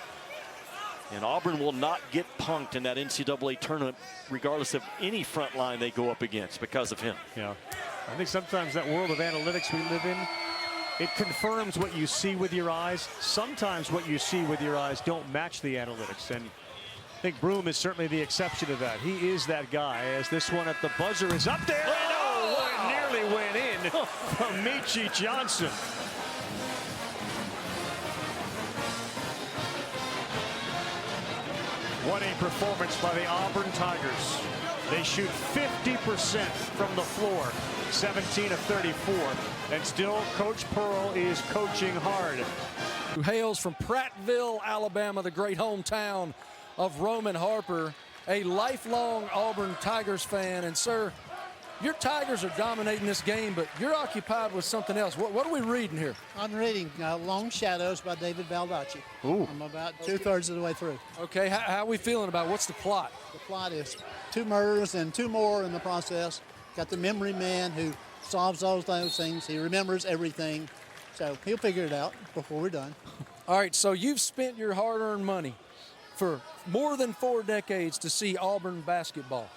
And Auburn will not get punked in that NCAA tournament, regardless of any front line they go up against, because of him. Yeah. I think sometimes that world of analytics we live in, it confirms what you see with your eyes. Sometimes what you see with your eyes don't match the analytics. And I think Broom is certainly the exception to that. He is that guy, as this one at the buzzer is up there. Oh, wow. It nearly went in from Meechie Johnson. What a performance by the Auburn Tigers. They shoot 50% from the floor, 17 of 34. And still, Coach Pearl is coaching hard. Who hails from Prattville, Alabama, the great hometown of Roman Harper, a lifelong Auburn Tigers fan. And, sir, your Tigers are dominating this game, but you're occupied with something else. What are we reading here? I'm reading Long Shadows by David Baldacci. Ooh. I'm about 2/3 of the way through. Okay, how are we feeling about it? What's the plot? The plot is 2 murders and 2 more in the process. Got the memory man who solves all those things. He remembers everything. So he'll figure it out before we're done. All right, so you've spent your hard-earned money for more than 4 decades to see Auburn basketball.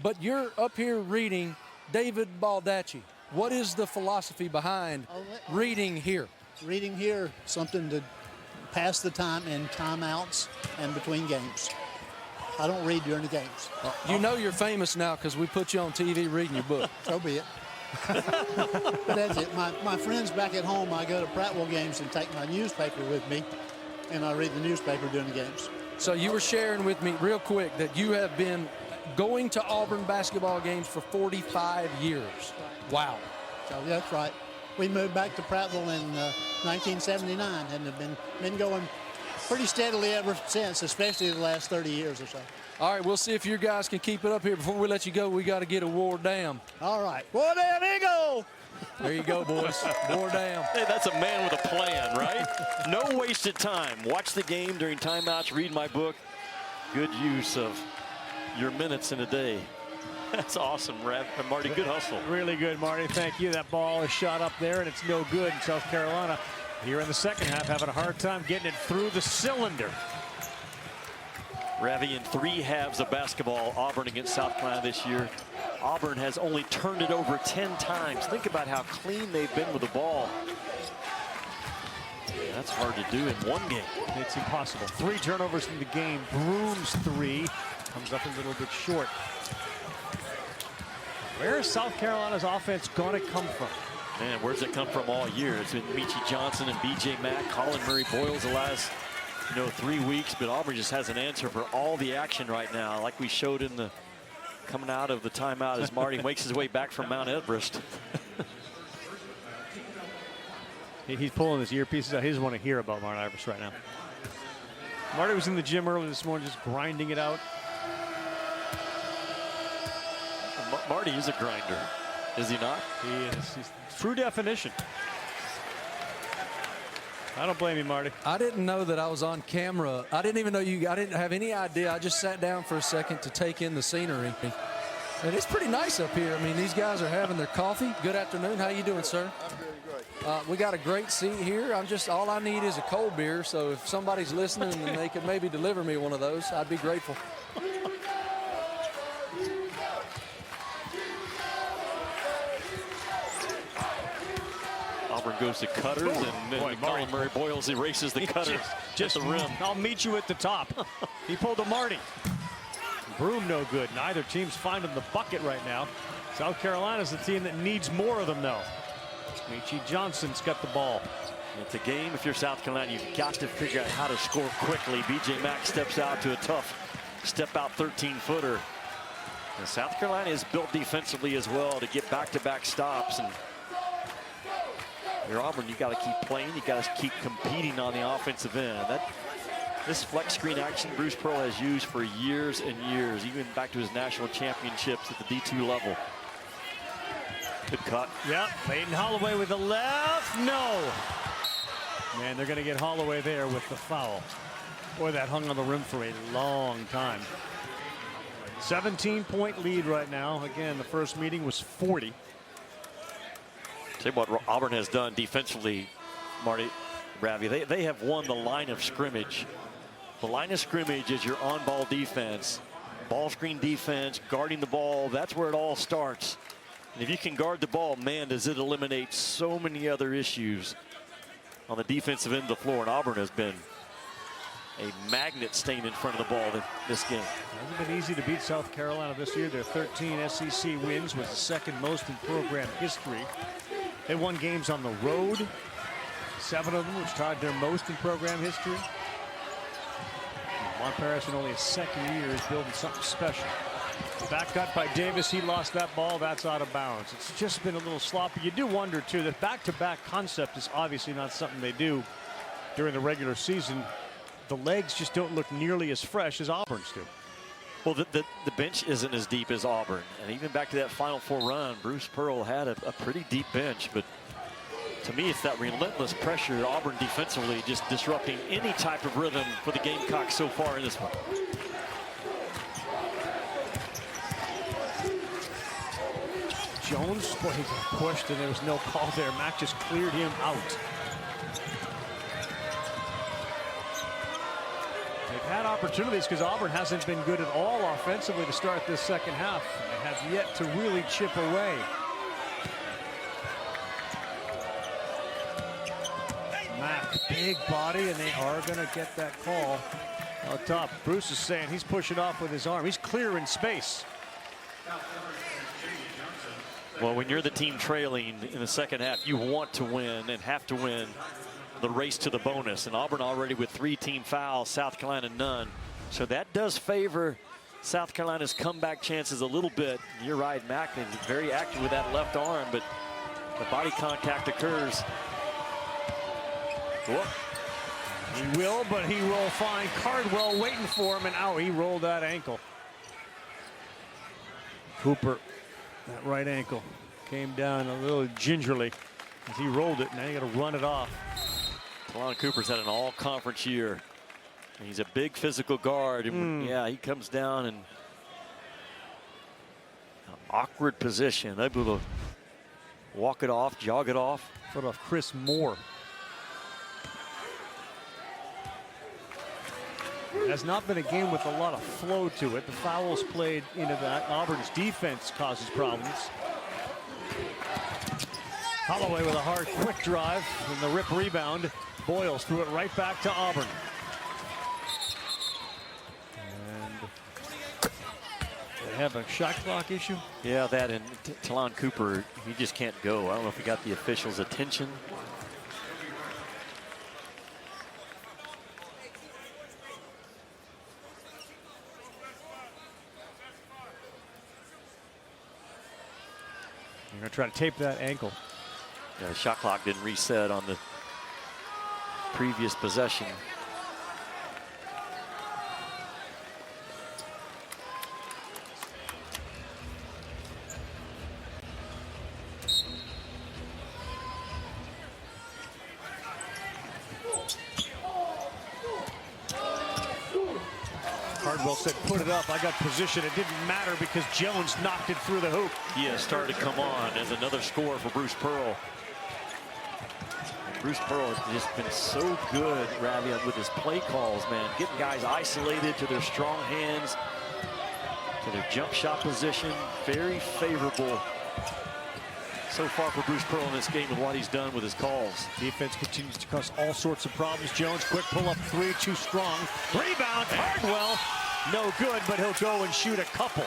But you're up here reading David Baldacci. What is the philosophy behind reading here? Reading here, something to pass the time in timeouts and between games. I don't read during the games. You know you're famous now because we put you on TV reading your book. So be it. But that's it. My friends back at home, I go to Prattville games and take my newspaper with me, and I read the newspaper during the games. So you were sharing with me real quick that you have been going to Auburn basketball games for 45 years. Wow. So that's right. We moved back to Prattville in 1979 and have been going pretty steadily ever since, especially the last 30 years or so. All right, we'll see if you guys can keep it up here. Before we let you go, we got to get a War Dam. All right. War Dam Eagle! There you go, boys. War Dam. Hey, that's a man with a plan, right? No wasted time. Watch the game during timeouts, read my book. Good use of your minutes in a day. That's awesome, Marty. Good hustle. Really good, Marty. Thank you. That ball is shot up there, and it's no good. In South Carolina, here in the second half, having a hard time getting it through the cylinder. Ravi, in 3 halves of basketball, Auburn against South Carolina this year, Auburn has only turned it over 10 times. Think about how clean they've been with the ball. That's hard to do in one game. It's impossible. 3 turnovers in the game. Broom's 3 comes up a little bit short. Where is South Carolina's offense going to come from? Man, where's it come from all year? It's been Meechie Johnson and B.J. Mack, Colin Murray Boyles the last 3 weeks, but Auburn just has an answer for all the action right now, like we showed in the coming out of the timeout as Marty makes his way back from Mount Everest. He's pulling his earpieces out. He doesn't want to hear about Mount Everest right now. Marty was in the gym early this morning just grinding it out. Marty is a grinder, is he not? He is. He's true definition. I don't blame you, Marty. I didn't know that I was on camera. I didn't even know you. I didn't have any idea. I just sat down for a second to take in the scenery. And it's pretty nice up here. I mean, these guys are having their coffee. Good afternoon. How you doing, sir? I'm doing great. We got a great seat here. All I need is a cold beer. So if somebody's listening and they could maybe deliver me one of those, I'd be grateful. Auburn goes to cutters, and then Colin Murray Boyles erases the cutter just at the rim. I'll meet you at the top. He pulled a Marty. Broom no good. Neither team's finding the bucket right now. South Carolina's the team that needs more of them, though. Meechie Johnson's got the ball. It's a game. If you're South Carolina, you've got to figure out how to score quickly. B.J. Mack steps out to a tough step-out 13-footer. And South Carolina is built defensively as well to get back-to-back stops. And you're Auburn, you got to keep playing. You got to keep competing on the offensive end. This flex screen action Bruce Pearl has used for years and years, even back to his national championships at the D2 level. Good cut. Yep, Peyton Holloway with the left. No. Man, they're going to get Holloway there with the foul. Boy, that hung on the rim for a long time. 17-point lead right now. Again, the first meeting was 40. Tell you what Auburn has done defensively, Marty, Ravi. They have won the line of scrimmage. The line of scrimmage is your on-ball defense. Ball screen defense, guarding the ball, that's where it all starts. And if you can guard the ball, man, does it eliminate so many other issues on the defensive end of the floor. And Auburn has been a magnet staying in front of the ball in this game. It hasn't been easy to beat South Carolina this year. Their 13 SEC wins was the second most in program history. They won games on the road, 7 of them, which tied their most in program history. Juan Paris in only his second year is building something special. Back cut by Davis. He lost that ball. That's out of bounds. It's just been a little sloppy. You do wonder, too, that back-to-back concept is obviously not something they do during the regular season. The legs just don't look nearly as fresh as Auburn's do. Well, the bench isn't as deep as Auburn. And even back to that Final Four run, Bruce Pearl had a pretty deep bench. But to me, it's that relentless pressure. Auburn defensively just disrupting any type of rhythm for the Gamecocks so far in this one. Jones, boy, he got pushed and there was no call there. Mack just cleared him out. They've had opportunities because Auburn hasn't been good at all offensively to start this second half. They have yet to really chip away. Mack, big body, and they are going to get that call out top. Bruce is saying he's pushing off with his arm. He's clearing space. Well, when you're the team trailing in the second half, you want to win and have to win the race to the bonus. And Auburn already with 3 team fouls, South Carolina none. So that does favor South Carolina's comeback chances a little bit. You're right, Mack is very active with that left arm, but the body contact occurs. Whoop. He will, but he will find Cardwell waiting for him, and out. He rolled that ankle. Cooper, that right ankle came down a little gingerly as he rolled it. Now you got to run it off. Talon Cooper's had an all-conference year. And he's a big physical guard. And yeah, he comes down in an awkward position. Able to walk it off, jog it off. Foot off Chris Moore. It has not been a game with a lot of flow to it. The fouls played into that. Auburn's defense causes problems. Holloway with a hard, quick drive, and the rip rebound. Boyles threw it right back to Auburn. And they have a shot clock issue. Yeah, that and Talon Cooper, he just can't go. I don't know if he got the officials' attention. You're going to try to tape that ankle. Yeah, the shot clock didn't reset on the previous possession. Cardwell said, put it up. I got position. It didn't matter because Jones knocked it through the hoop. He has started to come on as another score for Bruce Pearl. And Bruce Pearl has just been so good, Ravi, with his play calls, man. Getting guys isolated to their strong hands, to their jump shot position. Very favorable so far for Bruce Pearl in this game with what he's done with his calls. Defense continues to cause all sorts of problems. Jones, quick pull-up three, too strong. Rebound, Cardwell. No good, but he'll go and shoot a couple.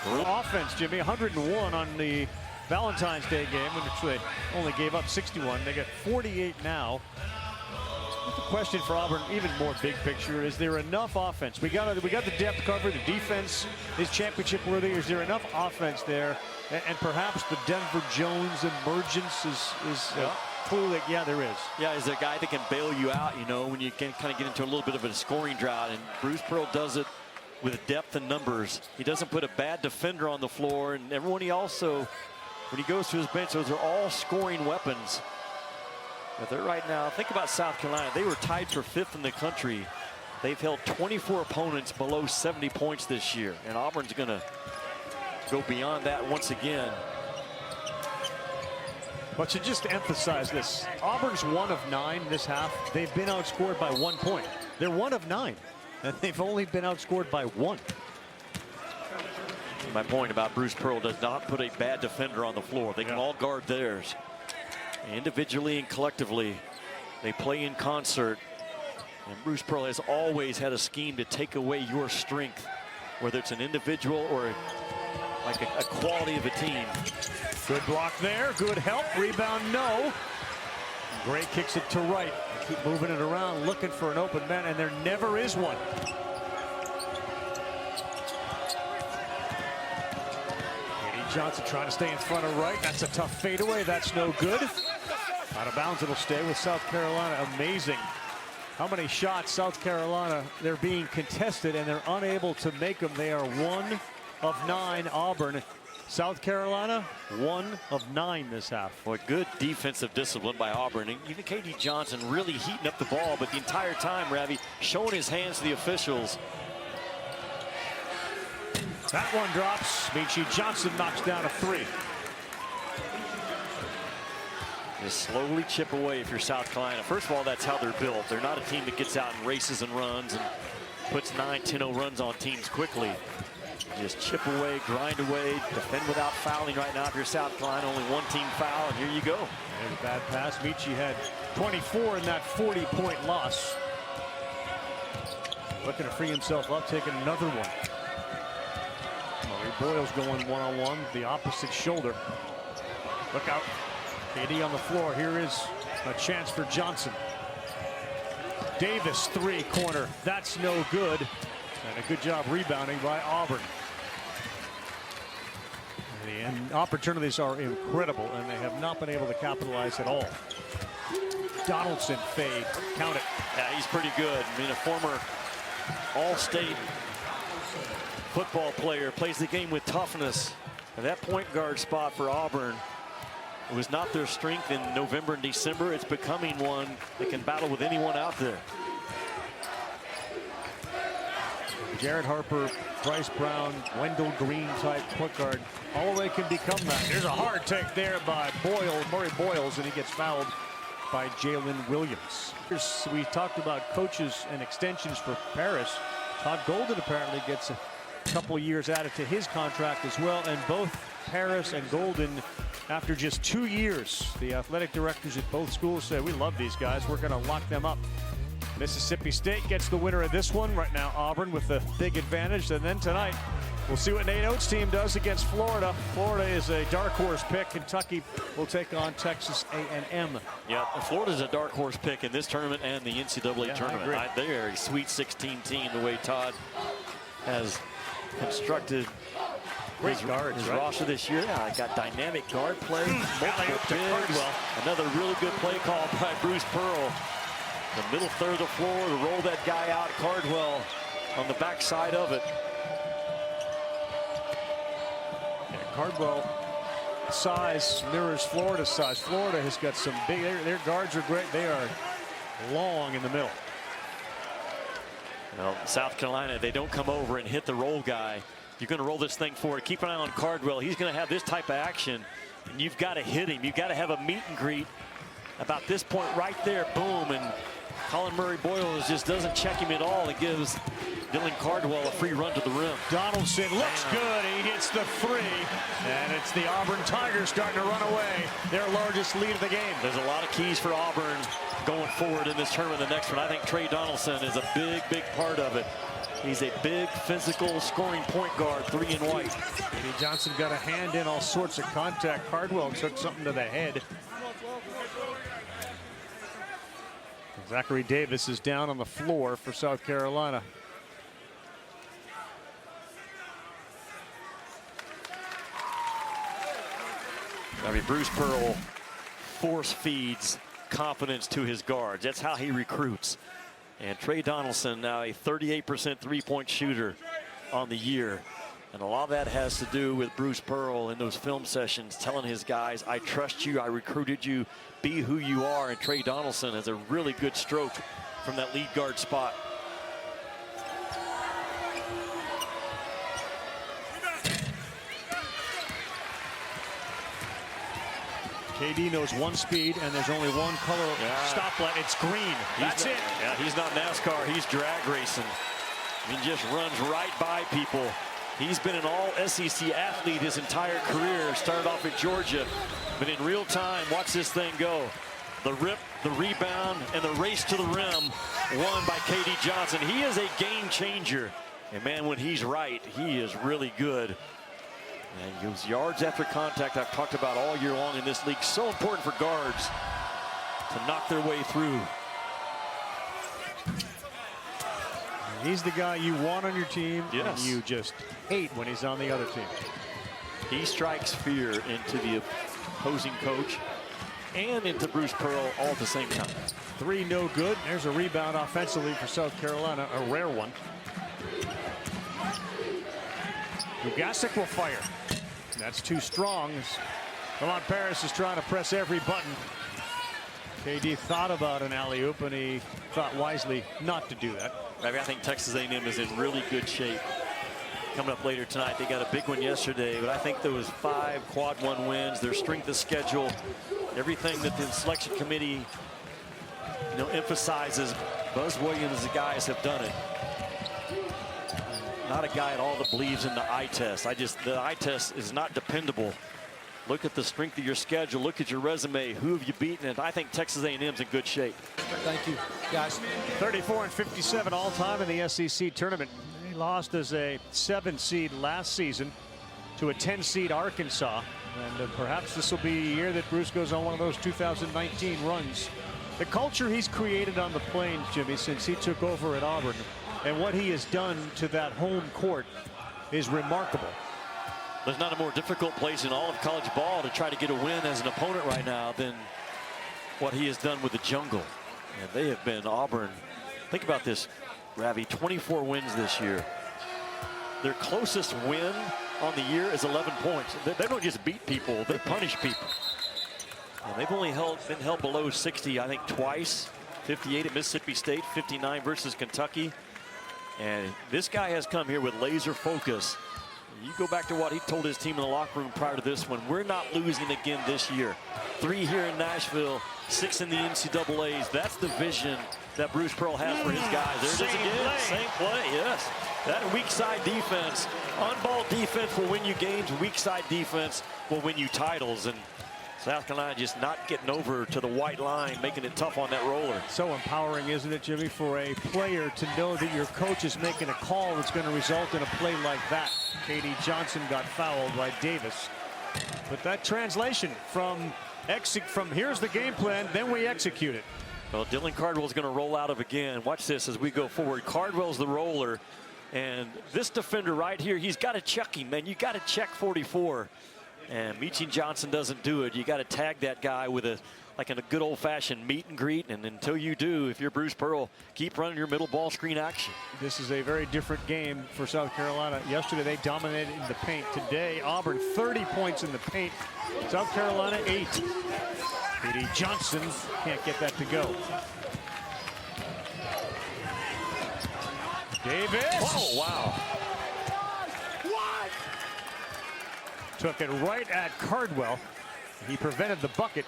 Offense, Jimmy, 101 on the Valentine's Day game, in which they only gave up 61. They got 48 now. The question for Auburn, even more big picture, is there enough offense? We got the depth cover. The defense is championship worthy. Is there enough offense there? And perhaps the Denver Jones emergence is clue that, yeah, there is. Yeah, is there a guy that can bail you out, you know, when you can kind of get into a little bit of a scoring drought. And Bruce Pearl does it with depth and numbers. He doesn't put a bad defender on the floor. And everyone he also, when he goes to his bench, those are all scoring weapons. But they're right now, think about South Carolina. They were tied for 5th in the country. They've held 24 opponents below 70 points this year. And Auburn's going to go beyond that once again. But to just emphasize this, Auburn's 1 of 9 this half. They've been outscored by 1 point. They're 1 of 9, and they've only been outscored by 1. My point about Bruce Pearl does not put a bad defender on the floor. They can all guard theirs. Individually and collectively, they play in concert. And Bruce Pearl has always had a scheme to take away your strength, whether it's an individual or like a quality of a team. Good block there, good help, rebound no. Gray kicks it to right. Keep moving it around, looking for an open man, and there never is one. Katie Johnson trying to stay in front of right. That's a tough fadeaway, that's no good. Out of bounds, it'll stay with South Carolina. Amazing how many shots South Carolina, they're being contested and they're unable to make them. They are 1 of 9, Auburn. South Carolina, 1 of 9 this half. Boy, good defensive discipline by Auburn. And even Katie Johnson really heating up the ball, but the entire time, Ravi, showing his hands to the officials. That one drops. Michi Johnson knocks down a 3. Just slowly chip away if you're South Carolina. First of all, that's how they're built. They're not a team that gets out and races and runs and puts 9-10-0 runs on teams quickly. Just chip away, grind away, defend without fouling right now. If you're South Carolina, only 1 team foul, and here you go. There's a bad pass. Michi had 24 in that 40-point loss. Looking to free himself up, taking another one. Murray Boyle's going one-on-one, the opposite shoulder. Look out. KD on the floor. Here is a chance for Johnson. Davis, 3 corner. That's no good. And a good job rebounding by Auburn. And opportunities are incredible, and they have not been able to capitalize at all. Donaldson fade. Count it. Yeah, he's pretty good. I mean, a former All-State football player, plays the game with toughness. And that point guard spot for Auburn, it was not their strength in November and December. It's becoming one that can battle with anyone out there. Jared Harper, Bryce Brown, Wendell Green type point guard. Holloway can become that. There's a hard take there by Murray Boyles, and he gets fouled by Jalen Williams. We talked about coaches and extensions for Paris. Todd Golden apparently gets a couple years added to his contract as well, and both Paris and Golden, after just 2 years, the athletic directors at both schools said, we love these guys, we're going to lock them up. Mississippi State gets the winner of this one. Right now, Auburn with the big advantage. And then tonight, we'll see what Nate Oates' team does against Florida. Florida is a dark horse pick. Kentucky will take on Texas A&M. Yeah, Florida's a dark horse pick in this tournament and the NCAA tournament. They are a Sweet 16 team, the way Todd has constructed Great guards, his right? roster this year. Yeah, got dynamic guard play, multiple bigs. Another really good play call by Bruce Pearl. The middle third of the floor to roll that guy out. Cardwell on the backside of it. Yeah, Cardwell size mirrors Florida's size. Florida has got some big, their guards are great. They are long in the middle. Well, South Carolina, they don't come over and hit the roll guy. You're going to roll this thing forward. Keep an eye on Cardwell. He's going to have this type of action, and you've got to hit him. You've got to have a meet and greet about this point right there. Boom, and Colin Murray Boyles just doesn't check him at all. It gives Dylan Cardwell a free run to the rim. Donaldson looks good. He hits the 3, and it's the Auburn Tigers starting to run away. Their largest lead of the game. There's a lot of keys for Auburn going forward in this tournament. The next one, I think Trey Donaldson is a big part of it. He's a big, physical, scoring point guard, 3 in white. Katie Johnson got a hand in all sorts of contact. Cardwell took something to the head. Zachary Davis is down on the floor for South Carolina. I mean, Bruce Pearl force feeds confidence to his guards. That's how he recruits. And Trey Donaldson, now a 38% three-point shooter on the year. And a lot of that has to do with Bruce Pearl in those film sessions telling his guys, I trust you, I recruited you, be who you are. And Trey Donaldson has a really good stroke from that lead guard spot. KD knows one speed, and there's only one color stoplight. It's green. That's it. Yeah, he's not NASCAR. He's drag racing. He just runs right by people. He's been an all-SEC athlete his entire career. Started off at Georgia, but in real time, watch this thing go. The rip, the rebound, and the race to the rim won by KD Johnson. He is a game changer. And, man, when he's right, he is really good. And those yards after contact I've talked about all year long in this league. So important for guards to knock their way through. He's the guy you want on your team, yes, and you just hate when he's on the other team. He strikes fear into the opposing coach and into Bruce Pearl all at the same time. 3 no good. There's a rebound offensively for South Carolina, a rare one. Ugasic will fire. That's too strong. Lamont Paris is trying to press every button. KD thought about an alley-oop, and he thought wisely not to do that. I think Texas A&M is in really good shape. Coming up later tonight, they got a big one yesterday, but I think there was 5 quad 1 wins. Their strength of schedule, everything that the selection committee, emphasizes. Buzz Williams, the guys have done it. Not a guy at all that believes in the eye test. The eye test is not dependable. Look at the strength of your schedule. Look at your resume. Who have you beaten? And I think Texas A&M's in good shape. Thank you, guys. 34-57 all-time in the SEC tournament. They lost as a 7 seed last season to a 10 seed Arkansas. And perhaps this will be a year that Bruce goes on one of those 2019 runs. The culture he's created on the Plains, Jimmy, since he took over at Auburn, and what he has done to that home court is remarkable. There's not a more difficult place in all of college ball to try to get a win as an opponent right now than what he has done with the jungle. And they have been Auburn. Think about this, Ravi, 24 wins this year. Their closest win on the year is 11 points. They don't just beat people, they punish people. And they've only been held below 60, I think, twice. 58 at Mississippi State, 59 versus Kentucky. And this guy has come here with laser focus. You go back to what he told his team in the locker room prior to this one. We're not losing again this year. 3 here in Nashville, 6 in the NCAAs. That's the vision that Bruce Pearl has for his guys. There it is again. Same play, yes. That weak side defense, on-ball defense will win you games. Weak side defense will win you titles. And South Carolina just not getting over to the white line, making it tough on that roller. So empowering, isn't it, Jimmy, for a player to know that your coach is making a call that's going to result in a play like that. KD Johnson got fouled by Davis. But that translation from here's the game plan, then we execute it. Well, Dylan Cardwell's going to roll out of again. Watch this as we go forward. Cardwell's the roller. And this defender right here, he's got to check him, man. You got to check 44. And Meeching Johnson doesn't do it. You got to tag that guy with a good old-fashioned meet and greet. And until you do, if you're Bruce Pearl, keep running your middle ball screen action. This is a very different game for South Carolina. Yesterday they dominated in the paint. Today Auburn 30 points in the paint. South Carolina 8. KD Johnson can't get that to go. Davis. Oh, wow. Took it right at Cardwell. He prevented the bucket,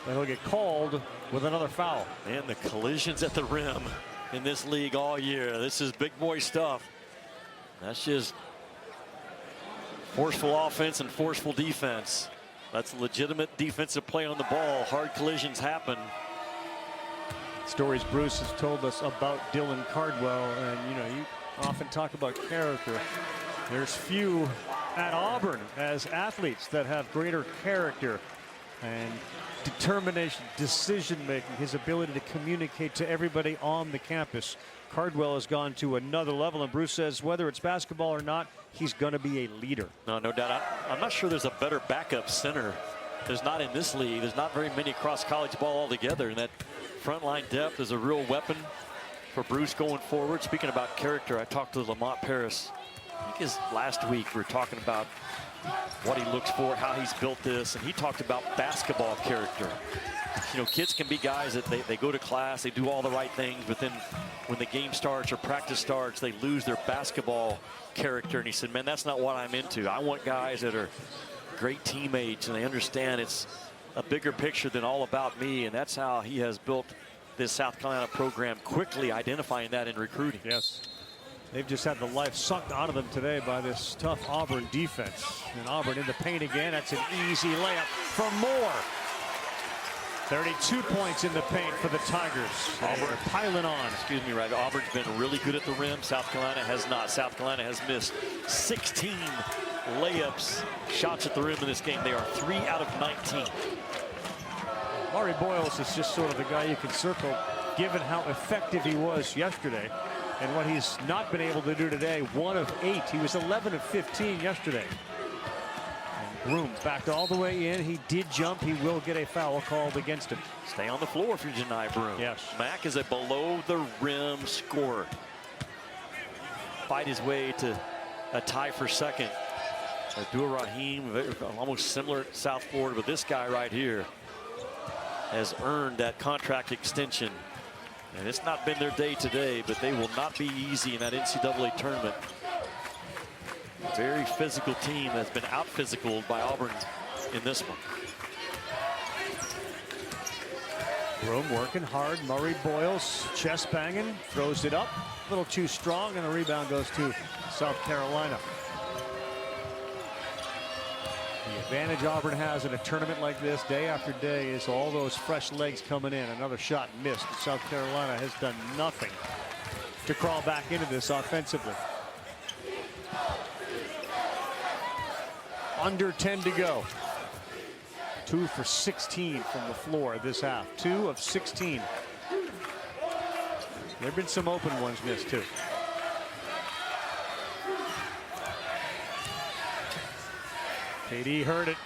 and he'll get called with another foul. And the collisions at the rim in this league all year. This is big boy stuff. That's just forceful offense and forceful defense. That's legitimate defensive play on the ball. Hard collisions happen. Stories Bruce has told us about Dylan Cardwell, and you often talk about character. There's few at Auburn as athletes that have greater character and determination, decision-making, his ability to communicate to everybody on the campus. Cardwell has gone to another level, and Bruce says whether it's basketball or not, he's going to be a leader. No doubt. I'm not sure there's a better backup center. There's not in this league. There's not very many across college ball altogether, and that frontline depth is a real weapon for Bruce going forward. Speaking about character, I talked to Lamont Paris. I think his last week we were talking about what he looks for, how he's built this, and he talked about basketball character. Kids can be guys that they go to class, they do all the right things, but then when the game starts or practice starts, they lose their basketball character. And he said, man, that's not what I'm into. I want guys that are great teammates and they understand it's a bigger picture than all about me, and that's how he has built this South Carolina program, quickly identifying that in recruiting. Yes. They've just had the life sucked out of them today by this tough Auburn defense. And Auburn in the paint again. That's an easy layup for Moore. 32 points in the paint for the Tigers. Auburn piling on. Excuse me, right. Auburn's been really good at the rim. South Carolina has not. South Carolina has missed 16 layups, shots at the rim in this game. They are 3 out of 19. Murray Boyles is just sort of the guy you can circle, given how effective he was yesterday and what he's not been able to do today. 1 of 8. He was 11 of 15 yesterday. And Broom backed all the way in. He did jump. He will get a foul called against him. Stay on the floor if you deny Broom. Yes. Mack is a below the rim scorer. Fight his way to a tie for second. Abdul Rahim, almost similar to South Florida, but this guy right here has earned that contract extension. And it's not been their day today, but they will not be easy in that NCAA tournament. Very physical team that's been out-physicaled by Auburn in this one. Broom working hard. Murray Boyles chest banging, throws it up. A little too strong, and the rebound goes to South Carolina. The advantage Auburn has in a tournament like this day after day is all those fresh legs coming in. Another shot missed. South Carolina has done nothing to crawl back into this offensively. Under 10 to go. 2 for 16 from the floor this half. 2 of 16. There have been some open ones missed too. KD heard it,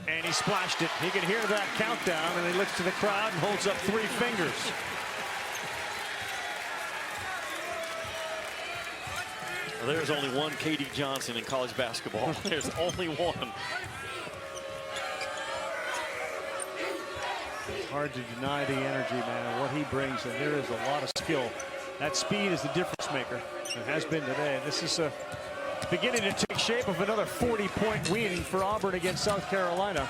and he splashed it. He can hear that countdown, and he looks to the crowd and holds up 3 fingers. Well, there's only one KD Johnson in college basketball. There's only one. It's hard to deny the energy, man, what he brings, and there is a lot of skill. That speed is the difference maker. It has been today. This is beginning to take shape of another 40-point win for Auburn against South Carolina.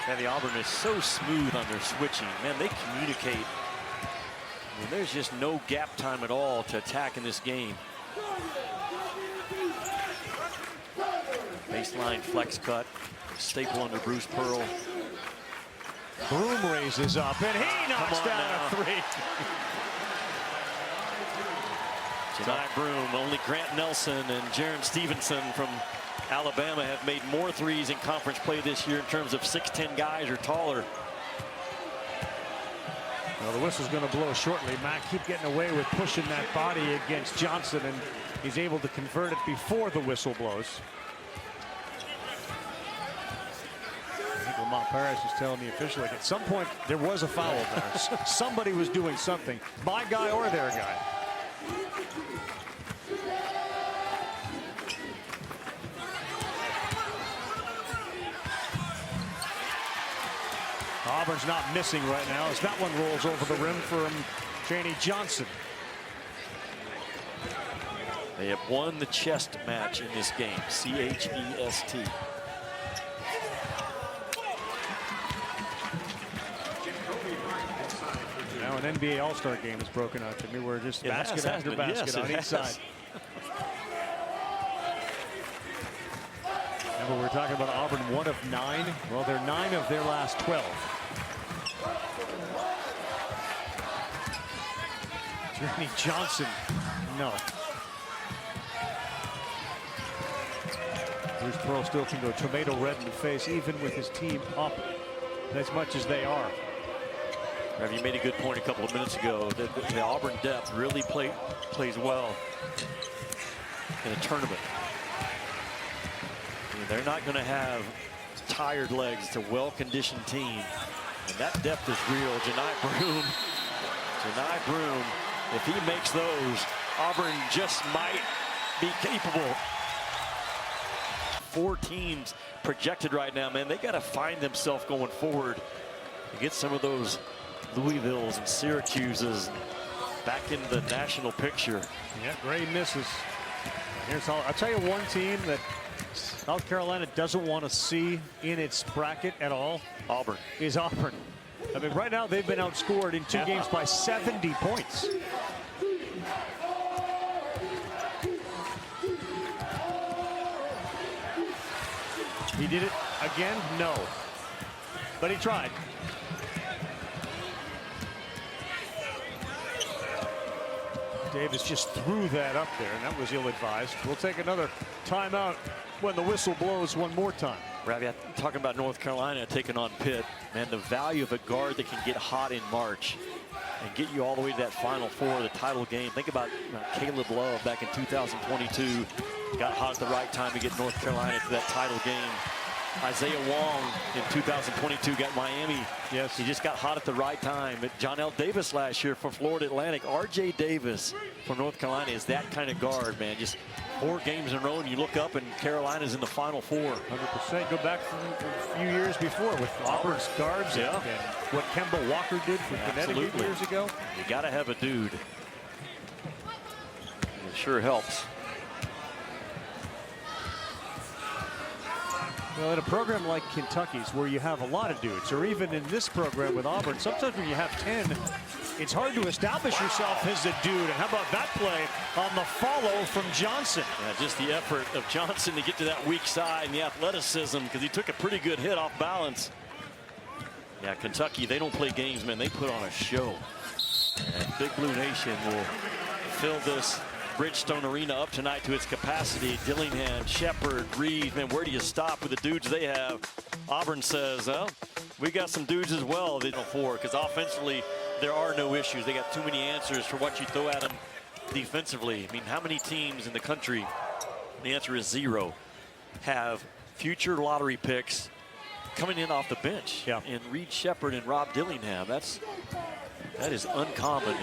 Yeah, the Auburn is so smooth on their switching. Man, they communicate. I mean, there's just no gap time at all to attack in this game. Baseline flex cut. Staple under Bruce Pearl. Broom raises up, and he knocks down a 3. Tonight, Broom, only Grant Nelson and Jaron Stevenson from Alabama have made more threes in conference play this year in terms of 6'10" guys or taller. Well, the whistle's going to blow shortly. Mack keep getting away with pushing that body against Johnson, and he's able to convert it before the whistle blows. I think Lamont Paris is telling the official, like, at some point there was a foul there. Somebody was doing something, my guy or their guy. Auburn's not missing right now as that one rolls over the rim from Chaney Johnson. They have won the chest match in this game. C-H-E-S-T. Now an NBA All-Star game is broken out to me where just basket after basket on each side. Remember, we're talking about Auburn 1 of 9. Well, they're 9 of their last 12. Journey Johnson, no. Bruce Pearl still can go tomato red in the face, even with his team up as much as they are. You made a good point a couple of minutes ago that the Auburn depth really plays well in a tournament. I mean, they're not going to have tired legs. It's a well-conditioned team, and that depth is real. Janai Broom, if he makes those, Auburn just might be capable. 4 teams projected right now, man. They got to find themselves going forward to get some of those Louisvilles and Syracuses back in the national picture. Yeah, Gray misses. Here's all. I'll tell you one team that South Carolina doesn't want to see in its bracket at all Auburn. is Auburn. I mean, right now they've been outscored in 2 games by 70 points. He did it again? No. But he tried. Davis just threw that up there, and that was ill-advised. We'll take another timeout when the whistle blows one more time. Ravi, talking about North Carolina taking on Pitt, man, the value of a guard that can get hot in March and get you all the way to that Final Four, the title game. Think about Caleb Love back in 2022. Got hot at the right time to get North Carolina to that title game. Isaiah Wong in 2022 got Miami. Yes. He just got hot at the right time. John L. Davis last year for Florida Atlantic. R.J. Davis for North Carolina is that kind of guard, man. Just 4 games in a row, and you look up, and Carolina's in the Final Four. 100%. Go back a few years before with Auburn's guards and what Kemba Walker did for Connecticut years ago. You got to have a dude. It sure helps. Well, in a program like Kentucky's, where you have a lot of dudes, or even in this program with Auburn, sometimes when you have 10, it's hard to establish yourself as a dude. And how about that play on the follow from Johnson? Yeah, just the effort of Johnson to get to that weak side and the athleticism, because he took a pretty good hit off balance. Yeah, Kentucky, they don't play games, man. They put on a show. And Big Blue Nation will fill this Bridgestone Arena up tonight to its capacity. Dillingham, Shepard, Reed, man, where do you stop with the dudes they have? Auburn says, well, we got some dudes as well because offensively there are no issues. They got too many answers for what you throw at them defensively. I mean, how many teams in the country, the answer is 0, have future lottery picks coming in off the bench? Yeah. And Reed Shepard and Rob Dillingham, that is uncommon.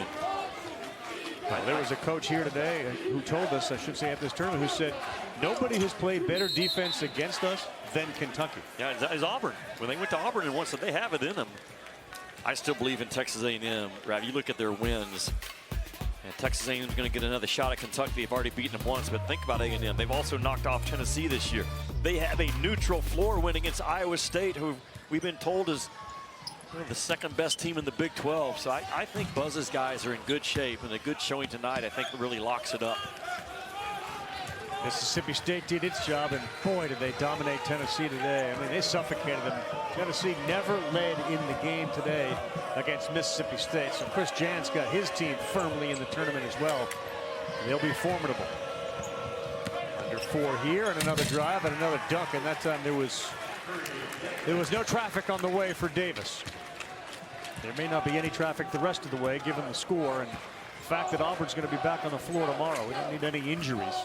There was a coach here today who told us, I should say at this tournament, who said nobody has played better defense against us than Kentucky. Yeah, it's Auburn. When they went to Auburn and once they have it in them, I still believe in Texas A&M. Rav, you look at their wins, and Texas A&M is going to get another shot at Kentucky. They've already beaten them once, but think about A&M. They've also knocked off Tennessee this year. They have a neutral floor win against Iowa State, who we've been told is the second best team in the Big 12. So I think Buzz's guys are in good shape, and a good showing tonight I think really locks it up. Mississippi State did its job, and boy, did they dominate Tennessee today. I mean, they suffocated them. Tennessee never led in the game today against Mississippi State. So Chris Jant's got his team firmly in the tournament as well. They'll be formidable. Under 4 here, and another drive and another dunk, and that time there was no traffic on the way for Davis. There may not be any traffic the rest of the way, given the score and the fact that Auburn's going to be back on the floor tomorrow. We don't need any injuries.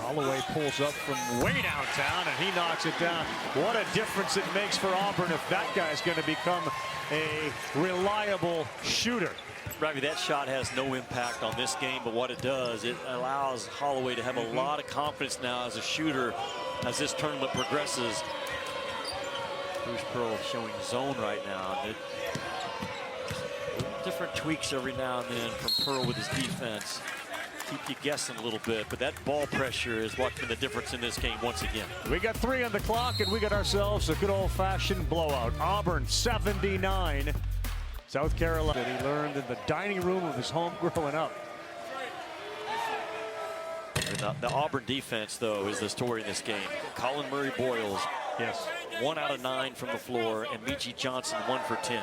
Holloway pulls up from way downtown, and he knocks it down. What a difference it makes for Auburn if that guy's going to become a reliable shooter. Ravi, that shot has no impact on this game, but what it does, it allows Holloway to have a lot of confidence now as a shooter as this tournament progresses. Bruce Pearl showing zone right now. Different tweaks every now and then from Pearl with his defense. Keep you guessing a little bit, but that ball pressure is what's been the difference in this game once again. We got 3 on the clock, and we got ourselves a good old-fashioned blowout. Auburn 79, South Carolina. That he learned in the dining room of his home growing up. The Auburn defense, though, is the story in this game. Colin Murray-Boyles, yes, 1 out of 9 from the floor, and Michi Johnson 1 for 10.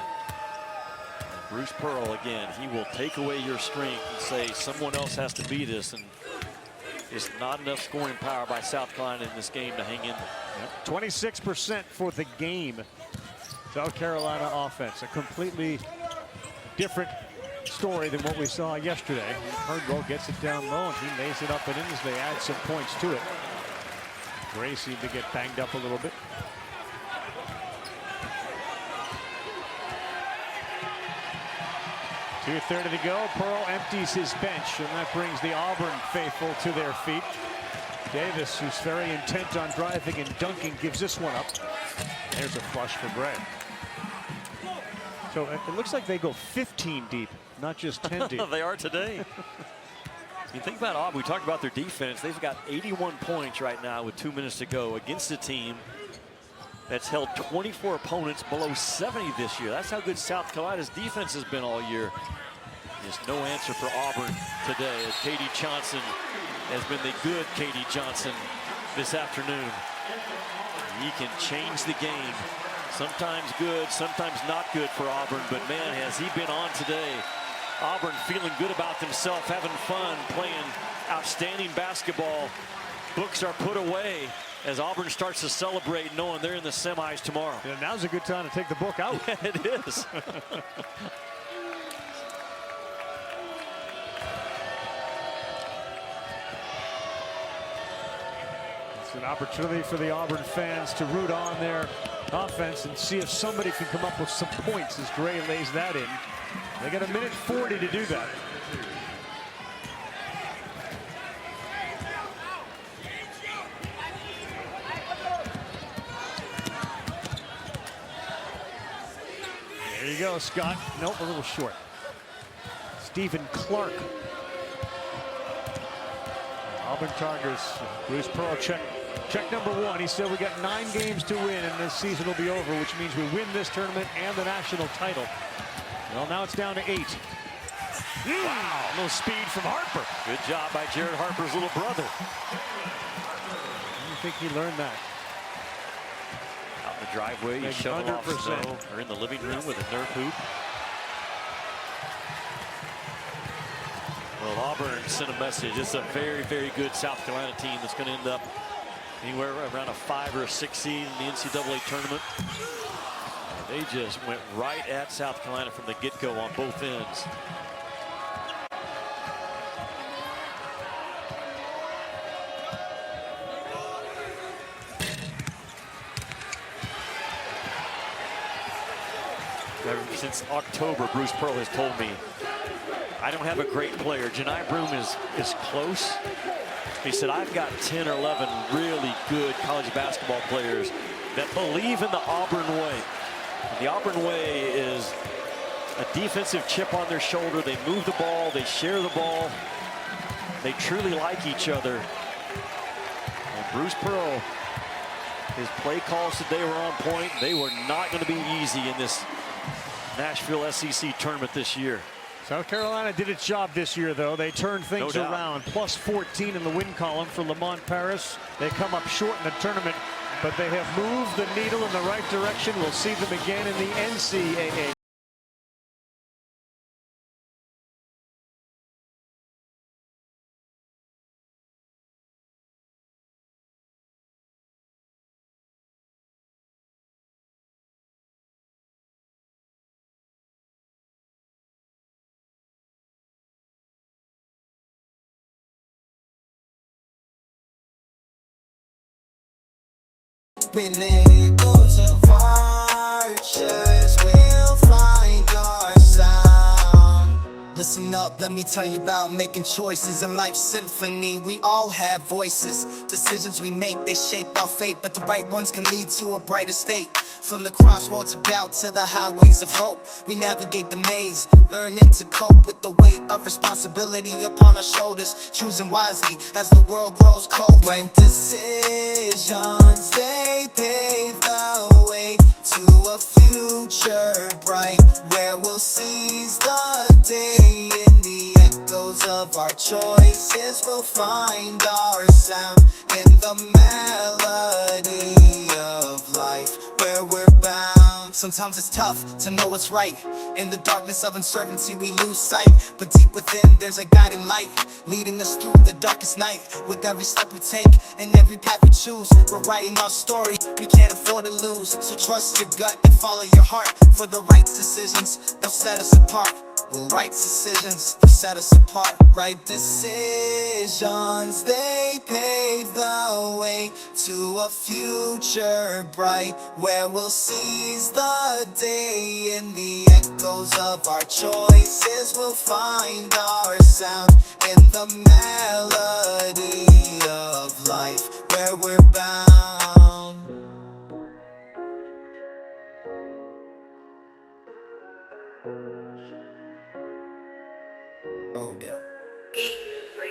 Bruce Pearl, again, he will take away your strength and say someone else has to be this, and there's not enough scoring power by South Carolina in this game to hang in there. 26% for the game. South Carolina offense, a completely different story than what we saw yesterday. Hardwell gets it down low, and he lays it up and in as they add some points to it. Gray seemed to get banged up a little bit. .2:30 to go. Pearl empties his bench, and that brings the Auburn faithful to their feet. Davis, who's very intent on driving and dunking, gives this one up. There's a flush for Gray. So it looks like they go 15 deep, not just 10 deep. They are today. You think about Auburn, we talked about their defense. They've got 81 points right now with 2 minutes to go against a team that's held 24 opponents below 70 this year. That's how good South Carolina's defense has been all year. There's no answer for Auburn today, as Katie Johnson has been the good Katie Johnson this afternoon. He can change the game. Sometimes good, sometimes not good for Auburn, but man, has he been on today. Auburn feeling good about themselves, having fun, playing outstanding basketball. Books are put away as Auburn starts to celebrate, knowing they're in the semis tomorrow. Yeah, now's a good time to take the book out. Yeah, it is. It's an opportunity for the Auburn fans to root on their offense and see if somebody can come up with some points as Gray lays that in. They got 1:40 to do that. There you go, Scott. Nope, a little short. Stephen Clark. Auburn Tigers. Bruce Pearl check number 1. He said we got 9 games to win and this season will be over, which means we win this tournament and the national title. Well, now it's down to 8. Wow, a little speed from Harper. Good job by Jared Harper's little brother. I think he learned that. Out in the driveway, you shovel off snow, or in the living room with a Nerf hoop. Well, Auburn sent a message. It's a very, very good South Carolina team that's going to end up anywhere around a 5 or a 6 seed in the NCAA tournament. They just went right at South Carolina from the get-go on both ends. Ever since October, Bruce Pearl has told me, I don't have a great player. Janai Broome is close. He said, I've got 10 or 11 really good college basketball players that believe in the Auburn way. The Auburn way is a defensive chip on their shoulder. They move the ball, they share the ball. They truly like each other. And Bruce Pearl, his play calls today were on point. They were not going to be easy in this Nashville SEC tournament this year. South Carolina did its job this year, though. They turned things around. Plus 14 in the win column for Lamont Paris. They come up short in the tournament, but they have moved the needle in the right direction. We'll see them again in the NCAA. When it goes apart, just we'll find our sound. Listen up, let me tell you about making choices in life's symphony. We all have voices. Decisions we make, they shape our fate, but the right ones can lead to a brighter state. From the crossroads of doubt to the highways of hope, we navigate the maze, learning to cope with the weight of responsibility upon our shoulders, choosing wisely as the world grows cold. When decisions, they pave the way to a future bright, where we'll seize the day. In the echoes of our choices, we'll find our sound in the melody of life, where we're bound. Sometimes it's tough to know what's right. In the darkness of uncertainty we lose sight, but deep within there's a guiding light, leading us through the darkest night. With every step we take and every path we choose, we're writing our story, we can't afford to lose. So trust your gut and follow your heart, for the right decisions, they'll set us apart. Right decisions, they'll set us apart. Right decisions, they pave the way to a future bright, where we'll seize the day. In the echoes of our choices, we'll find our sound in the melody of life, where we're bound. Oh yeah.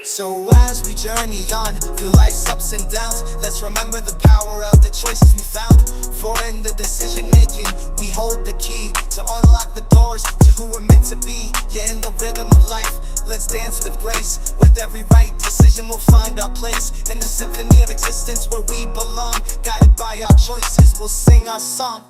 So as we journey on through life's ups and downs, let's remember the power of the choices we found. For in the decision making, we hold the key to unlock the doors to who we're meant to be. Yeah, in the rhythm of life, let's dance with grace. With every right decision, we'll find our place in the symphony of existence where we belong. Guided by our choices, we'll sing our song.